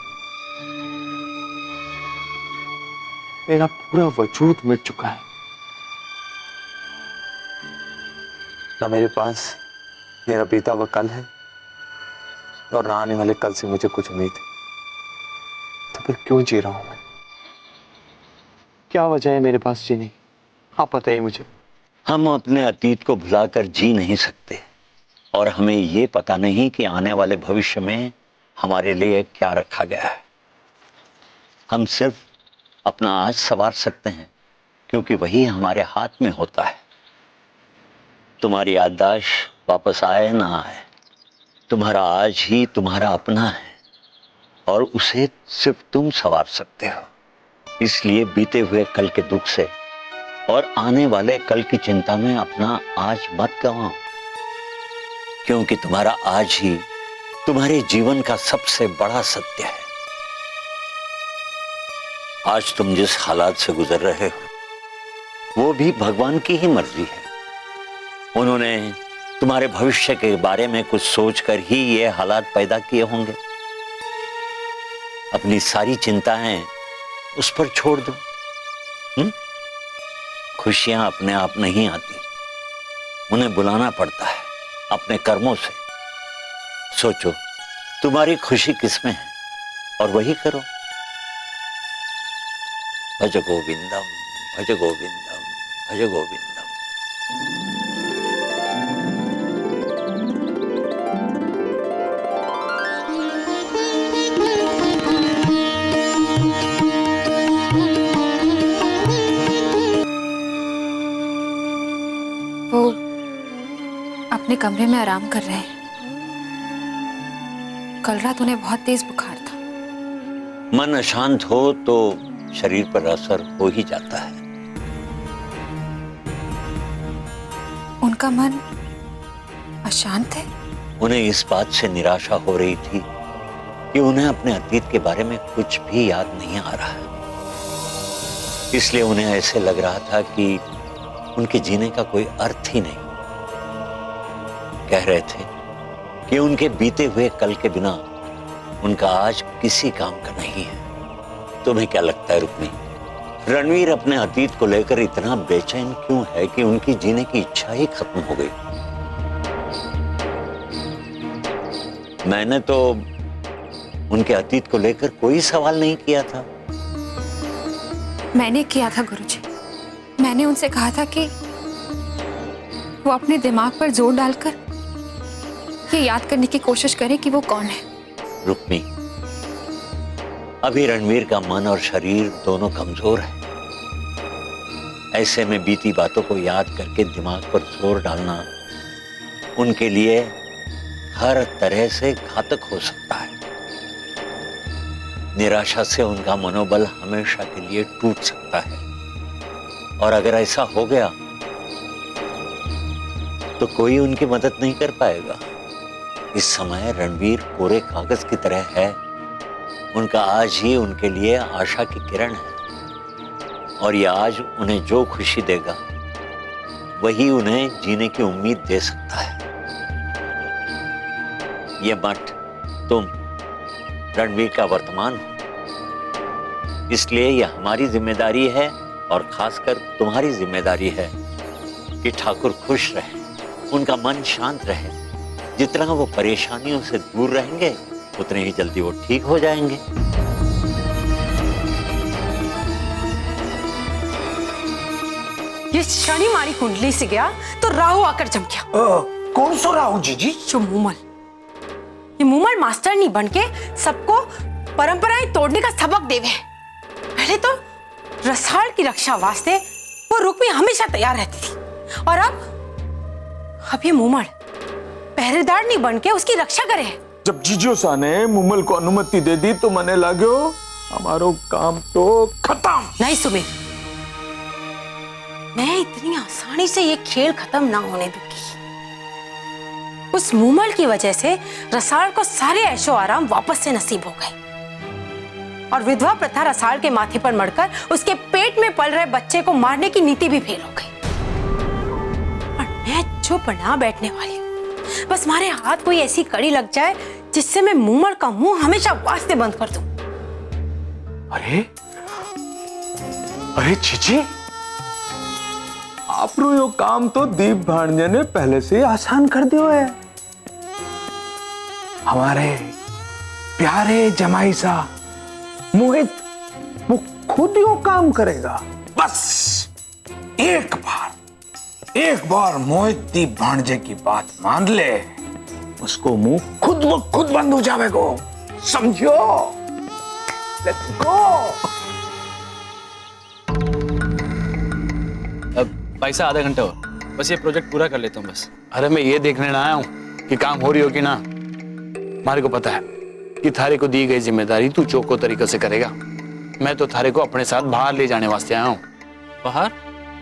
मेरा पूरा वजूद मिट चुका है। ना मेरे पास मेरा बीता हुआ कल है और ना आने वाले कल से मुझे कुछ उम्मीद है। तो फिर क्यों जी रहा हूं मैं? क्या वजह है मेरे पास जीने की? आप बताइए मुझे। हम अपने अतीत को भुलाकर जी नहीं सकते और हमें ये पता नहीं कि आने वाले भविष्य में हमारे लिए क्या रखा गया है। हम सिर्फ अपना आज संवार सकते हैं क्योंकि वही हमारे हाथ में होता है। तुम्हारी याददाश्त वापस आए ना आए, तुम्हारा आज ही तुम्हारा अपना है और उसे सिर्फ तुम संवार सकते हो। इसलिए बीते हुए कल के दुख से और आने वाले कल की चिंता में अपना आज मत गंवाओ, क्योंकि तुम्हारा आज ही तुम्हारे जीवन का सबसे बड़ा सत्य है। आज तुम जिस हालात से गुजर रहे हो वो भी भगवान की ही मर्जी है। उन्होंने तुम्हारे भविष्य के बारे में कुछ सोचकर ही ये हालात पैदा किए होंगे। अपनी सारी चिंताएं उस पर छोड़ दो। खुशियां अपने आप नहीं आती, उन्हें बुलाना पड़ता है अपने कर्मों से। सोचो तुम्हारी खुशी किसमें है और वही करो। भज गोविंदम, भज गोविंदम, भज गोविंदम। वो अपने कमरे में आराम कर रहे हैं। कल रात उन्हें बहुत तेज बुखार था। मन अशांत हो तो शरीर पर असर हो ही जाता है। उनका मन अशांत है? उन्हें इस बात से निराशा हो रही थी कि उन्हें अपने अतीत के बारे में कुछ भी याद नहीं आ रहा है। इसलिए उन्हें ऐसे लग रहा था कि उनके जीने का कोई अर्थ ही नहीं। कह रहे थे कि उनके बीते हुए कल के बिना उनका आज किसी काम का नहीं है। तुम्हें क्या लगता है रुक्मी, रणवीर अपने अतीत को लेकर इतना बेचैन क्यों है कि उनकी जीने की इच्छा ही खत्म हो गई? मैंने तो उनके अतीत को लेकर कोई सवाल नहीं किया था। मैंने किया था गुरुजी। मैंने उनसे कहा था कि वो अपने दिमाग पर जोर डालकर ये याद करने की कोशिश करें कि वो कौन है। रुक्मी, अभी रणवीर का मन और शरीर दोनों कमजोर है। ऐसे में बीती बातों को याद करके दिमाग पर जोर डालना उनके लिए हर तरह से घातक हो सकता है। निराशा से उनका मनोबल हमेशा के लिए टूट सकता है और अगर ऐसा हो गया तो कोई उनकी मदद नहीं कर पाएगा। इस समय रणवीर कोरे कागज की तरह है। उनका आज ही उनके लिए आशा की किरण है और यह आज उन्हें जो खुशी देगा वही उन्हें जीने की उम्मीद दे सकता है। ये मठ तुम रणवीर का वर्तमान हो, इसलिए यह हमारी जिम्मेदारी है और खासकर तुम्हारी जिम्मेदारी है कि ठाकुर खुश रहे, उनका मन शांत रहे। जितना वो परेशानियों से दूर रहेंगे उतने ही जल्दी वो ठीक हो जाएंगे। ये शनि मारी कुंडली से गया तो राहु आकर चमकिया। कौन सो राहु जी? जो मूमल, ये मूमल मास्टर नहीं बनके सबको परंपराएं तोड़ने का सबक देवे। पहले तो रसाल की रक्षा वास्ते वो रुक्मी हमेशा तैयार रहती थी और अब ये मूमल पहरेदार नहीं बनके उसकी रक्षा करे। जब जीजो सा ने मुमल को अनुमति दे दी तो मने लाग्यो हमारो काम तो खत्म। नहीं सुमित, मैं इतनी आसानी से ये खेल खत्म ना होने दूंगी। उस मुमल की वजह से रसाल को सारे ऐशो आराम वापस से नसीब हो गए और विधवा प्रथा रसाल के माथे पर मड़कर उसके पेट में पल रहे बच्चे को मारने की नीति भी फेल हो गई। और मैं चुप ना बैठने वाली हूँ। बस मारे हाथ कोई ऐसी कड़ी लग जाए जिससे मैं मुमल का मुंह हमेशा वास्ते बंद कर दूं। अरे अरे जीजी, आपरो यो काम तो दीप भाणजे ने पहले से ही आसान कर दियो है। हमारे प्यारे जमाई सा मोहित वो खुद यो काम करेगा। बस एक बार मोहित दीप भाणजे की बात मान ले, उसको मुंह खुद ब खुद बंद हो जाएगा, समझो। Let's go. अब भाई साहब आधा घंटा और बस ये प्रोजेक्ट पूरा कर लेता हूँ बस। अरे मैं ये देखने ना आया हूँ कि काम हो रही हो कि ना। मारे को पता है कि थारे को दी गई जिम्मेदारी तू चौको तरीके से करेगा। मैं तो थारे को अपने साथ बाहर ले जाने वास्ते आया हूँ। बाहर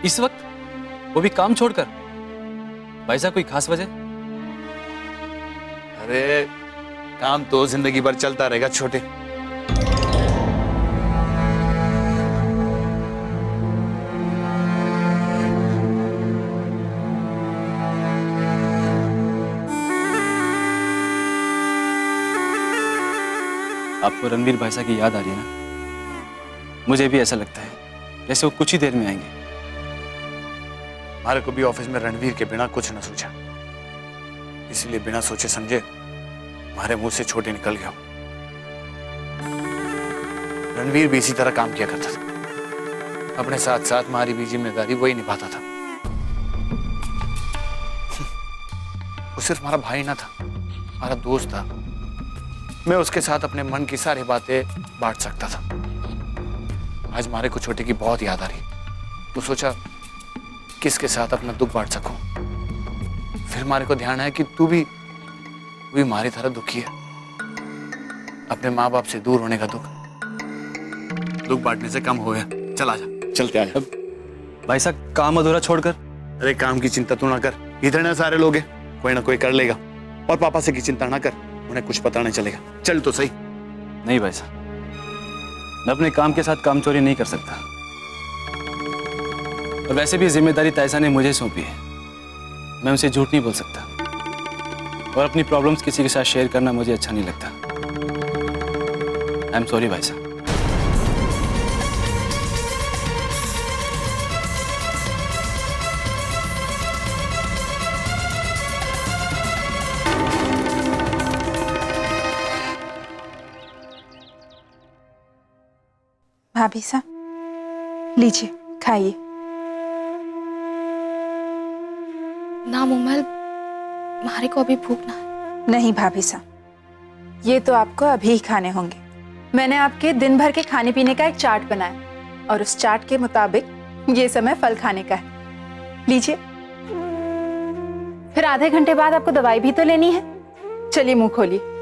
इस वक्त, वो भी काम छोड़कर? भाई साहब कोई खास वजह? अरे काम तो जिंदगी भर चलता रहेगा छोटे। आपको रणवीर भाई साहब की याद आ रही है ना? मुझे भी ऐसा लगता है जैसे वो कुछ ही देर में आएंगे। हमारे को भी ऑफिस में रणवीर के बिना कुछ न सोचा, इसलिए बिना सोचे समझे हमारे मुंह से छोटे निकल गया। रणवीर भी इसी तरह काम किया करता था, अपने साथ साथ हमारी भी जिम्मेदारी वही निभाता था। वो सिर्फ हमारा भाई ना था, हमारा दोस्त था। मैं उसके साथ अपने मन की सारी बातें बांट सकता था। आज हमारे को छोटे की बहुत याद आ रही, तो सोचा किसके साथ अपना दुख बांट सकूं। फिर हमारे को ध्यान आया कि तू भी हमारी तरह दुखी है, अपने माँ बाप से दूर होने का दुख बांटने से कम हो गया। चल आजा, चलते आजा। भाई साहब काम अधूरा छोड़कर? अरे काम की चिंता तू ना कर, इतने सारे लोग हैं, कोई ना कोई कर लेगा। और पापा से की चिंता ना कर, उन्हें कुछ पता नहीं चलेगा। चल तो सही। नहीं भाई साहब, मैं अपने काम के साथ काम चोरी नहीं कर सकता। और वैसे भी जिम्मेदारी तायसा ने मुझे सौंपी है, मैं उसे झूठ नहीं बोल सकता। और अपनी प्रॉब्लम्स किसी के साथ शेयर करना मुझे अच्छा नहीं लगता। आई एम सॉरी भाई साहब। भाभी साहब लीजिए खाइए। ना मुमल, हमारे को अभी भूख ना है। नहीं भाभी साहब, ये तो आपको अभी ही खाने होंगे। मैंने आपके दिन भर के खाने पीने का एक चार्ट बनाया और उस चार्ट के मुताबिक ये समय फल खाने का है। लीजिए। फिर आधे घंटे बाद आपको दवाई भी तो लेनी है। चलिए मुंह खोलिए।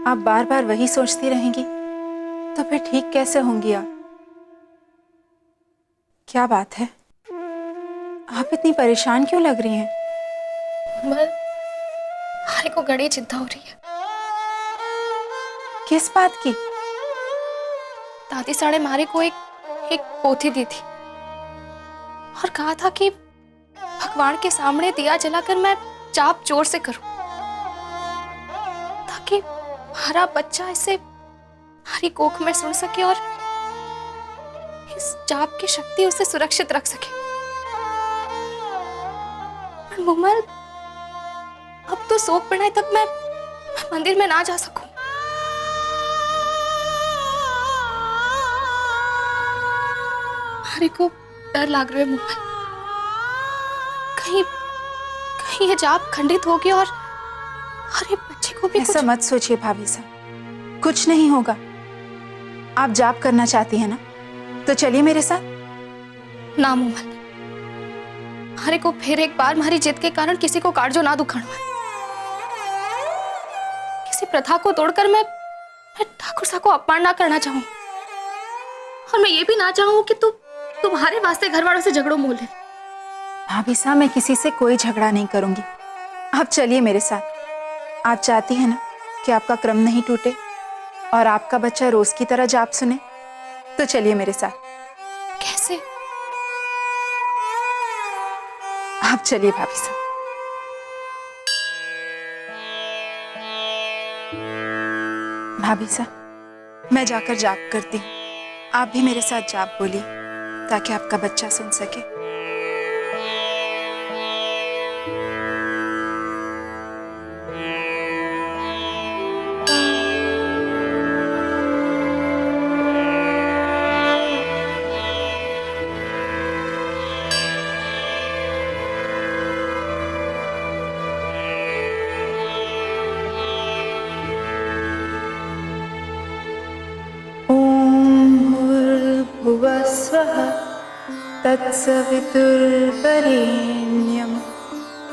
आप बार बार वही सोचती रहेंगी तो फिर ठीक कैसे होंगी आप? क्या बात है, आप इतनी परेशान क्यों लग रही हैं? हमारे को बड़ी चिंता हो रही है। किस बात की? दादी साड़े मारे को एक पोथी दी थी और कहा था कि भगवान के सामने दिया जलाकर मैं जाप जोर से करूं ताकि हमारा बच्चा इसे हमारी कोख में सुन सके और इस जाप की शक्ति उसे सुरक्षित रख सके। पर मुमल, अब तो सोख पड़ाई तक मैं मंदिर में ना जा सकूं। हमारे को डर लग रहा है मुमल, कहीं ये जाप खंडित होगी और अरे बच्चे को भी ऐसा मत सोचिए भाभी साहब, कुछ नहीं होगा। आप जाप करना चाहती हैं ना, तो चलिए मेरे साथ। ना मोमल, मारे को फिर एक बार मारी जिद के कारण किसी को काटजो ना दुखाणवा। किसी प्रथा को तोड़कर मैं ठाकुर सा को अपमान ना करना चाहूं, और मैं ये भी ना चाहूं कि तुम्हारे वास्ते घर वालों से झगड़ो मोल ले। भाभी साहब, मैं किसी से कोई झगड़ा नहीं करूंगी। आप चलिए मेरे साथ। आप चाहती हैं ना कि आपका क्रम नहीं टूटे और आपका बच्चा रोज की तरह जाप सुने, तो चलिए मेरे साथ। कैसे? आप चलिए भाभी साहब। भाभी साहब, मैं जाकर जाप करती हूँ, आप भी मेरे साथ जाप बोलिए ताकि आपका बच्चा सुन सके। भुवस्वः तत्सवितुर्वरेण्यं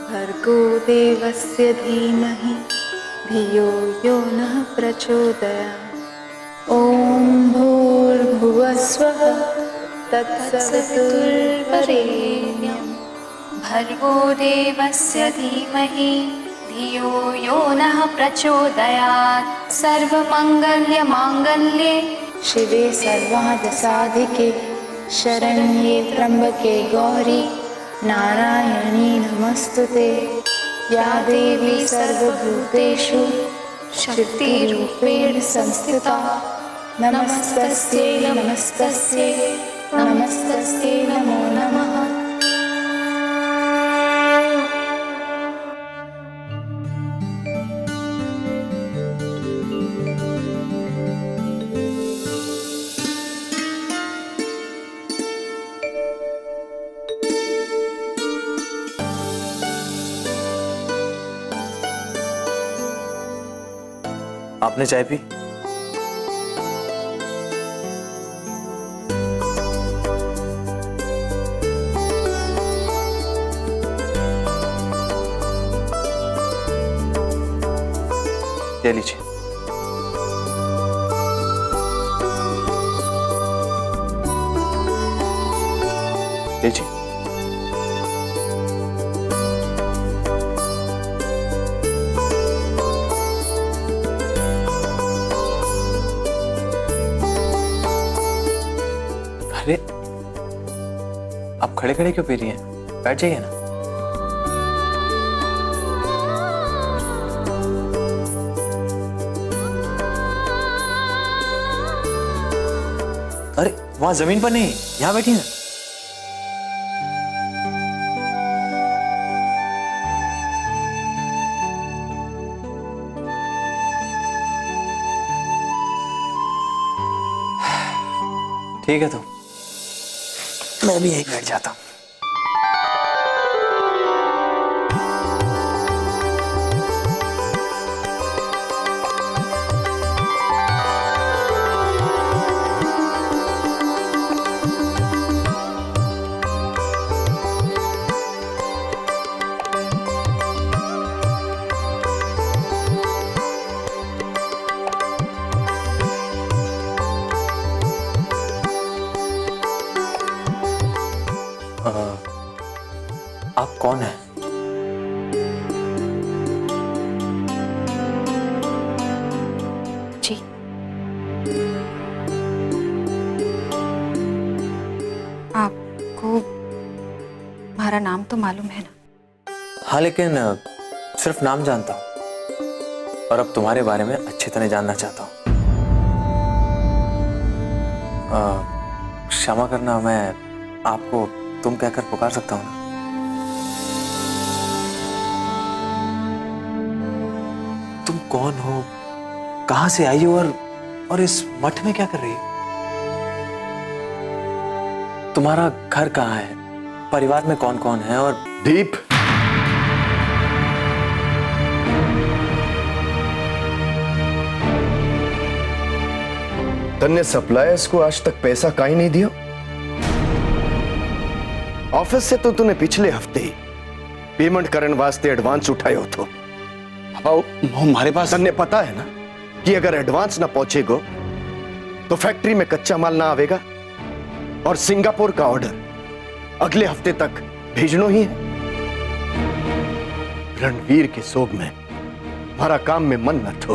भर्गो देवस्य धीमहि धियो यो नः प्रचोदयात्। ॐ भूर्भुवस्वः तत्सवितुर्वरेण्यं भर्गो देवस्य धीमहि धियो यो नः प्रचोदयात्। सर्वमंगल्य मांगल्ये शिवे सर्वार्थसाधिके शरण्ये त्र्यंबके गौरी नारायणी नमस्तुते। या देवी सर्वभूतेषु शक्तिरूपेण संस्थिता नमस्तस्यै नमस्तस्यै नमस्तस्यै नमो नमः। आपने चाय पी? ले लीजिए। लीजिए। अरे, आप खड़े खड़े क्यों पी रही हैं? बैठ जाइए ना। अरे, वहां जमीन पर नहीं, यहां बैठिए ना। ठीक है, तो मैं भी यहीं बैठ जाता हूं। आप कौन हैं? जी, आपको हमारा नाम तो मालूम है ना? हाँ, लेकिन सिर्फ नाम जानता हूं और अब तुम्हारे बारे में अच्छी तरह जानना चाहता हूं। क्षमा करना, मैं आपको तुम कहकर पुकार सकता हूं ना? तुम कौन हो, कहां से आई हो और इस मठ में क्या कर रही हो? तुम्हारा घर कहाँ है, परिवार में कौन कौन है? और दीप, तन्ने सप्लायर्स को आज तक पैसा काहे नहीं दिया? ऑफिस से तो तूने पिछले हफ्ते ही पेमेंट करने वास्ते एडवांस उठाए हो तो पापा वो हमारे पास तन्ने पता है ना कि अगर एडवांस ना पहुंचेगो तो फैक्ट्री में कच्चा माल ना आवेगा और सिंगापुर का ऑर्डर अगले हफ्ते तक भेजनो ही है। रणवीर के सोग में हमारा काम में मन न थो,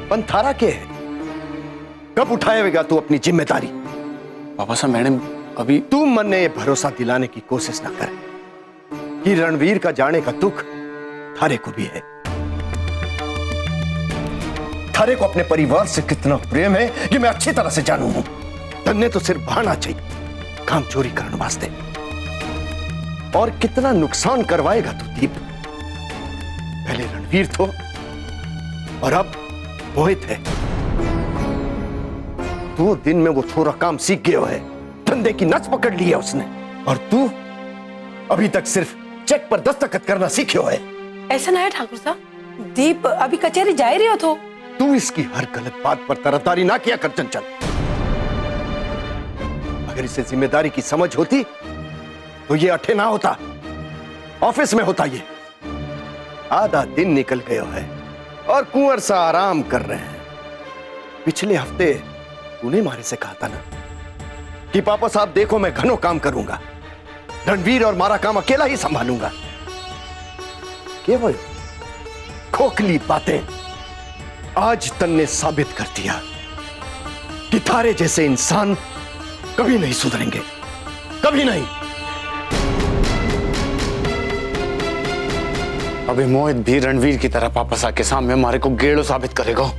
पण थारा के है, कब उठाएगा तू अपनी जिम्मेदारी? पापा साहब मैडम अभी तू मन ने ये भरोसा दिलाने की कोशिश ना कर कि रणवीर का जाने का दुख थारे को भी है। थारे को अपने परिवार से कितना प्रेम है ये मैं अच्छी तरह से जानू हूं। तन्ने तो सिर्फ भाना चाहिए काम चोरी करने वास्ते, और कितना नुकसान करवाएगा तू दीप? पहले रणवीर तो और अब मोहित है। 2 दिन में वो छोरा काम सीख गया है, धंधे की नस पकड़ ली है उसने, और तू अभी तक सिर्फ चेक पर दस्तखत करना सीखियो है। ऐसा ना है ठाकुर साहब, दीप अभी कचहरी जा ही रही हो तो। तू इसकी हर गलत बात पर तरफदारी ना किया कर चंचल। अगर इसे जिम्मेदारी की समझ होती तो ये अठे ना होता, ऑफिस में होता। ये आधा दिन निकल गया है और कुंवर सा आराम कर रहे हैं। पिछले हफ्ते तूने मारे से कहा था ना कि पापा साहब देखो मैं घनों काम करूंगा, रणवीर और मारा काम अकेला ही संभालूंगा। केवल खोखली बातें। आज तन्ने साबित कर दिया कि थारे जैसे इंसान कभी नहीं सुधरेंगे, कभी नहीं। अभी मोहित भी रणवीर की तरह वापस आके सामने हमारे को गेड़ो साबित करेगा।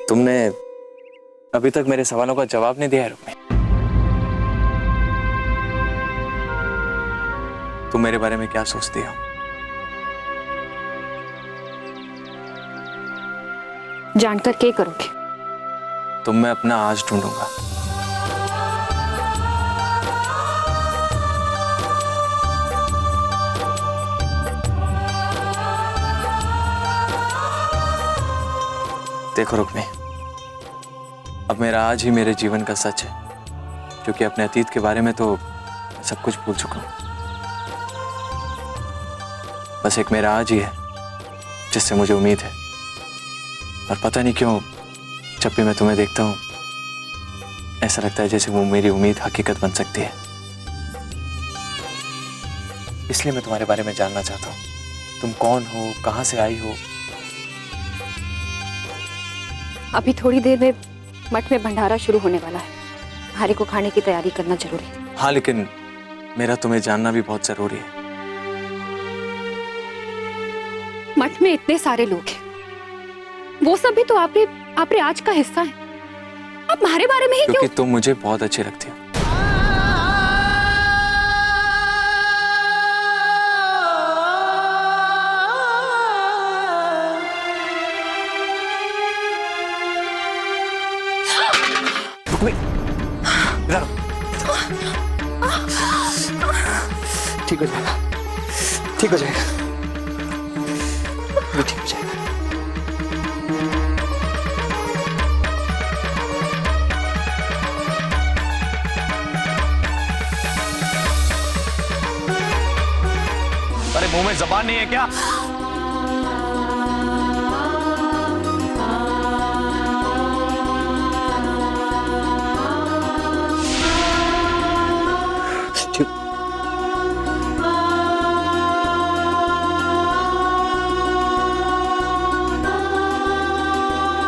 तुमने अभी तक मेरे सवालों का जवाब नहीं दिया है रुक्मी। तुम मेरे बारे में क्या सोचती हो? जानकर क्या करोगे? तुम मैं अपना आज ढूंढूंगा। देखो रुक्मी, अब मेरा आज ही मेरे जीवन का सच है, क्योंकि अपने अतीत के बारे में तो सब कुछ भूल चुका हूं। बस एक मेरा आज ही है जिससे मुझे उम्मीद है, और पता नहीं क्यों जब भी मैं तुम्हें देखता हूं ऐसा लगता है जैसे वो मेरी उम्मीद हकीकत बन सकती है। इसलिए मैं तुम्हारे बारे में जानना चाहता हूं। तुम कौन हो, कहां से आई हो? अभी थोड़ी देर में मठ में भंडारा शुरू होने वाला है, हारे को खाने की तैयारी करना जरूरी है। हाँ, लेकिन मेरा तुम्हें जानना भी बहुत जरूरी है। मठ में इतने सारे लोग हैं, वो सब भी तो आपरे आज का हिस्सा है। आप हमारे बारे में ही क्यों? क्योंकि तुम मुझे बहुत अच्छी लगती हो। इधर ठीक हो जाएगा, ठीक हो जाएगा, ये ठीक हो जाएगा। अरे मुंह में जबान नहीं है क्या?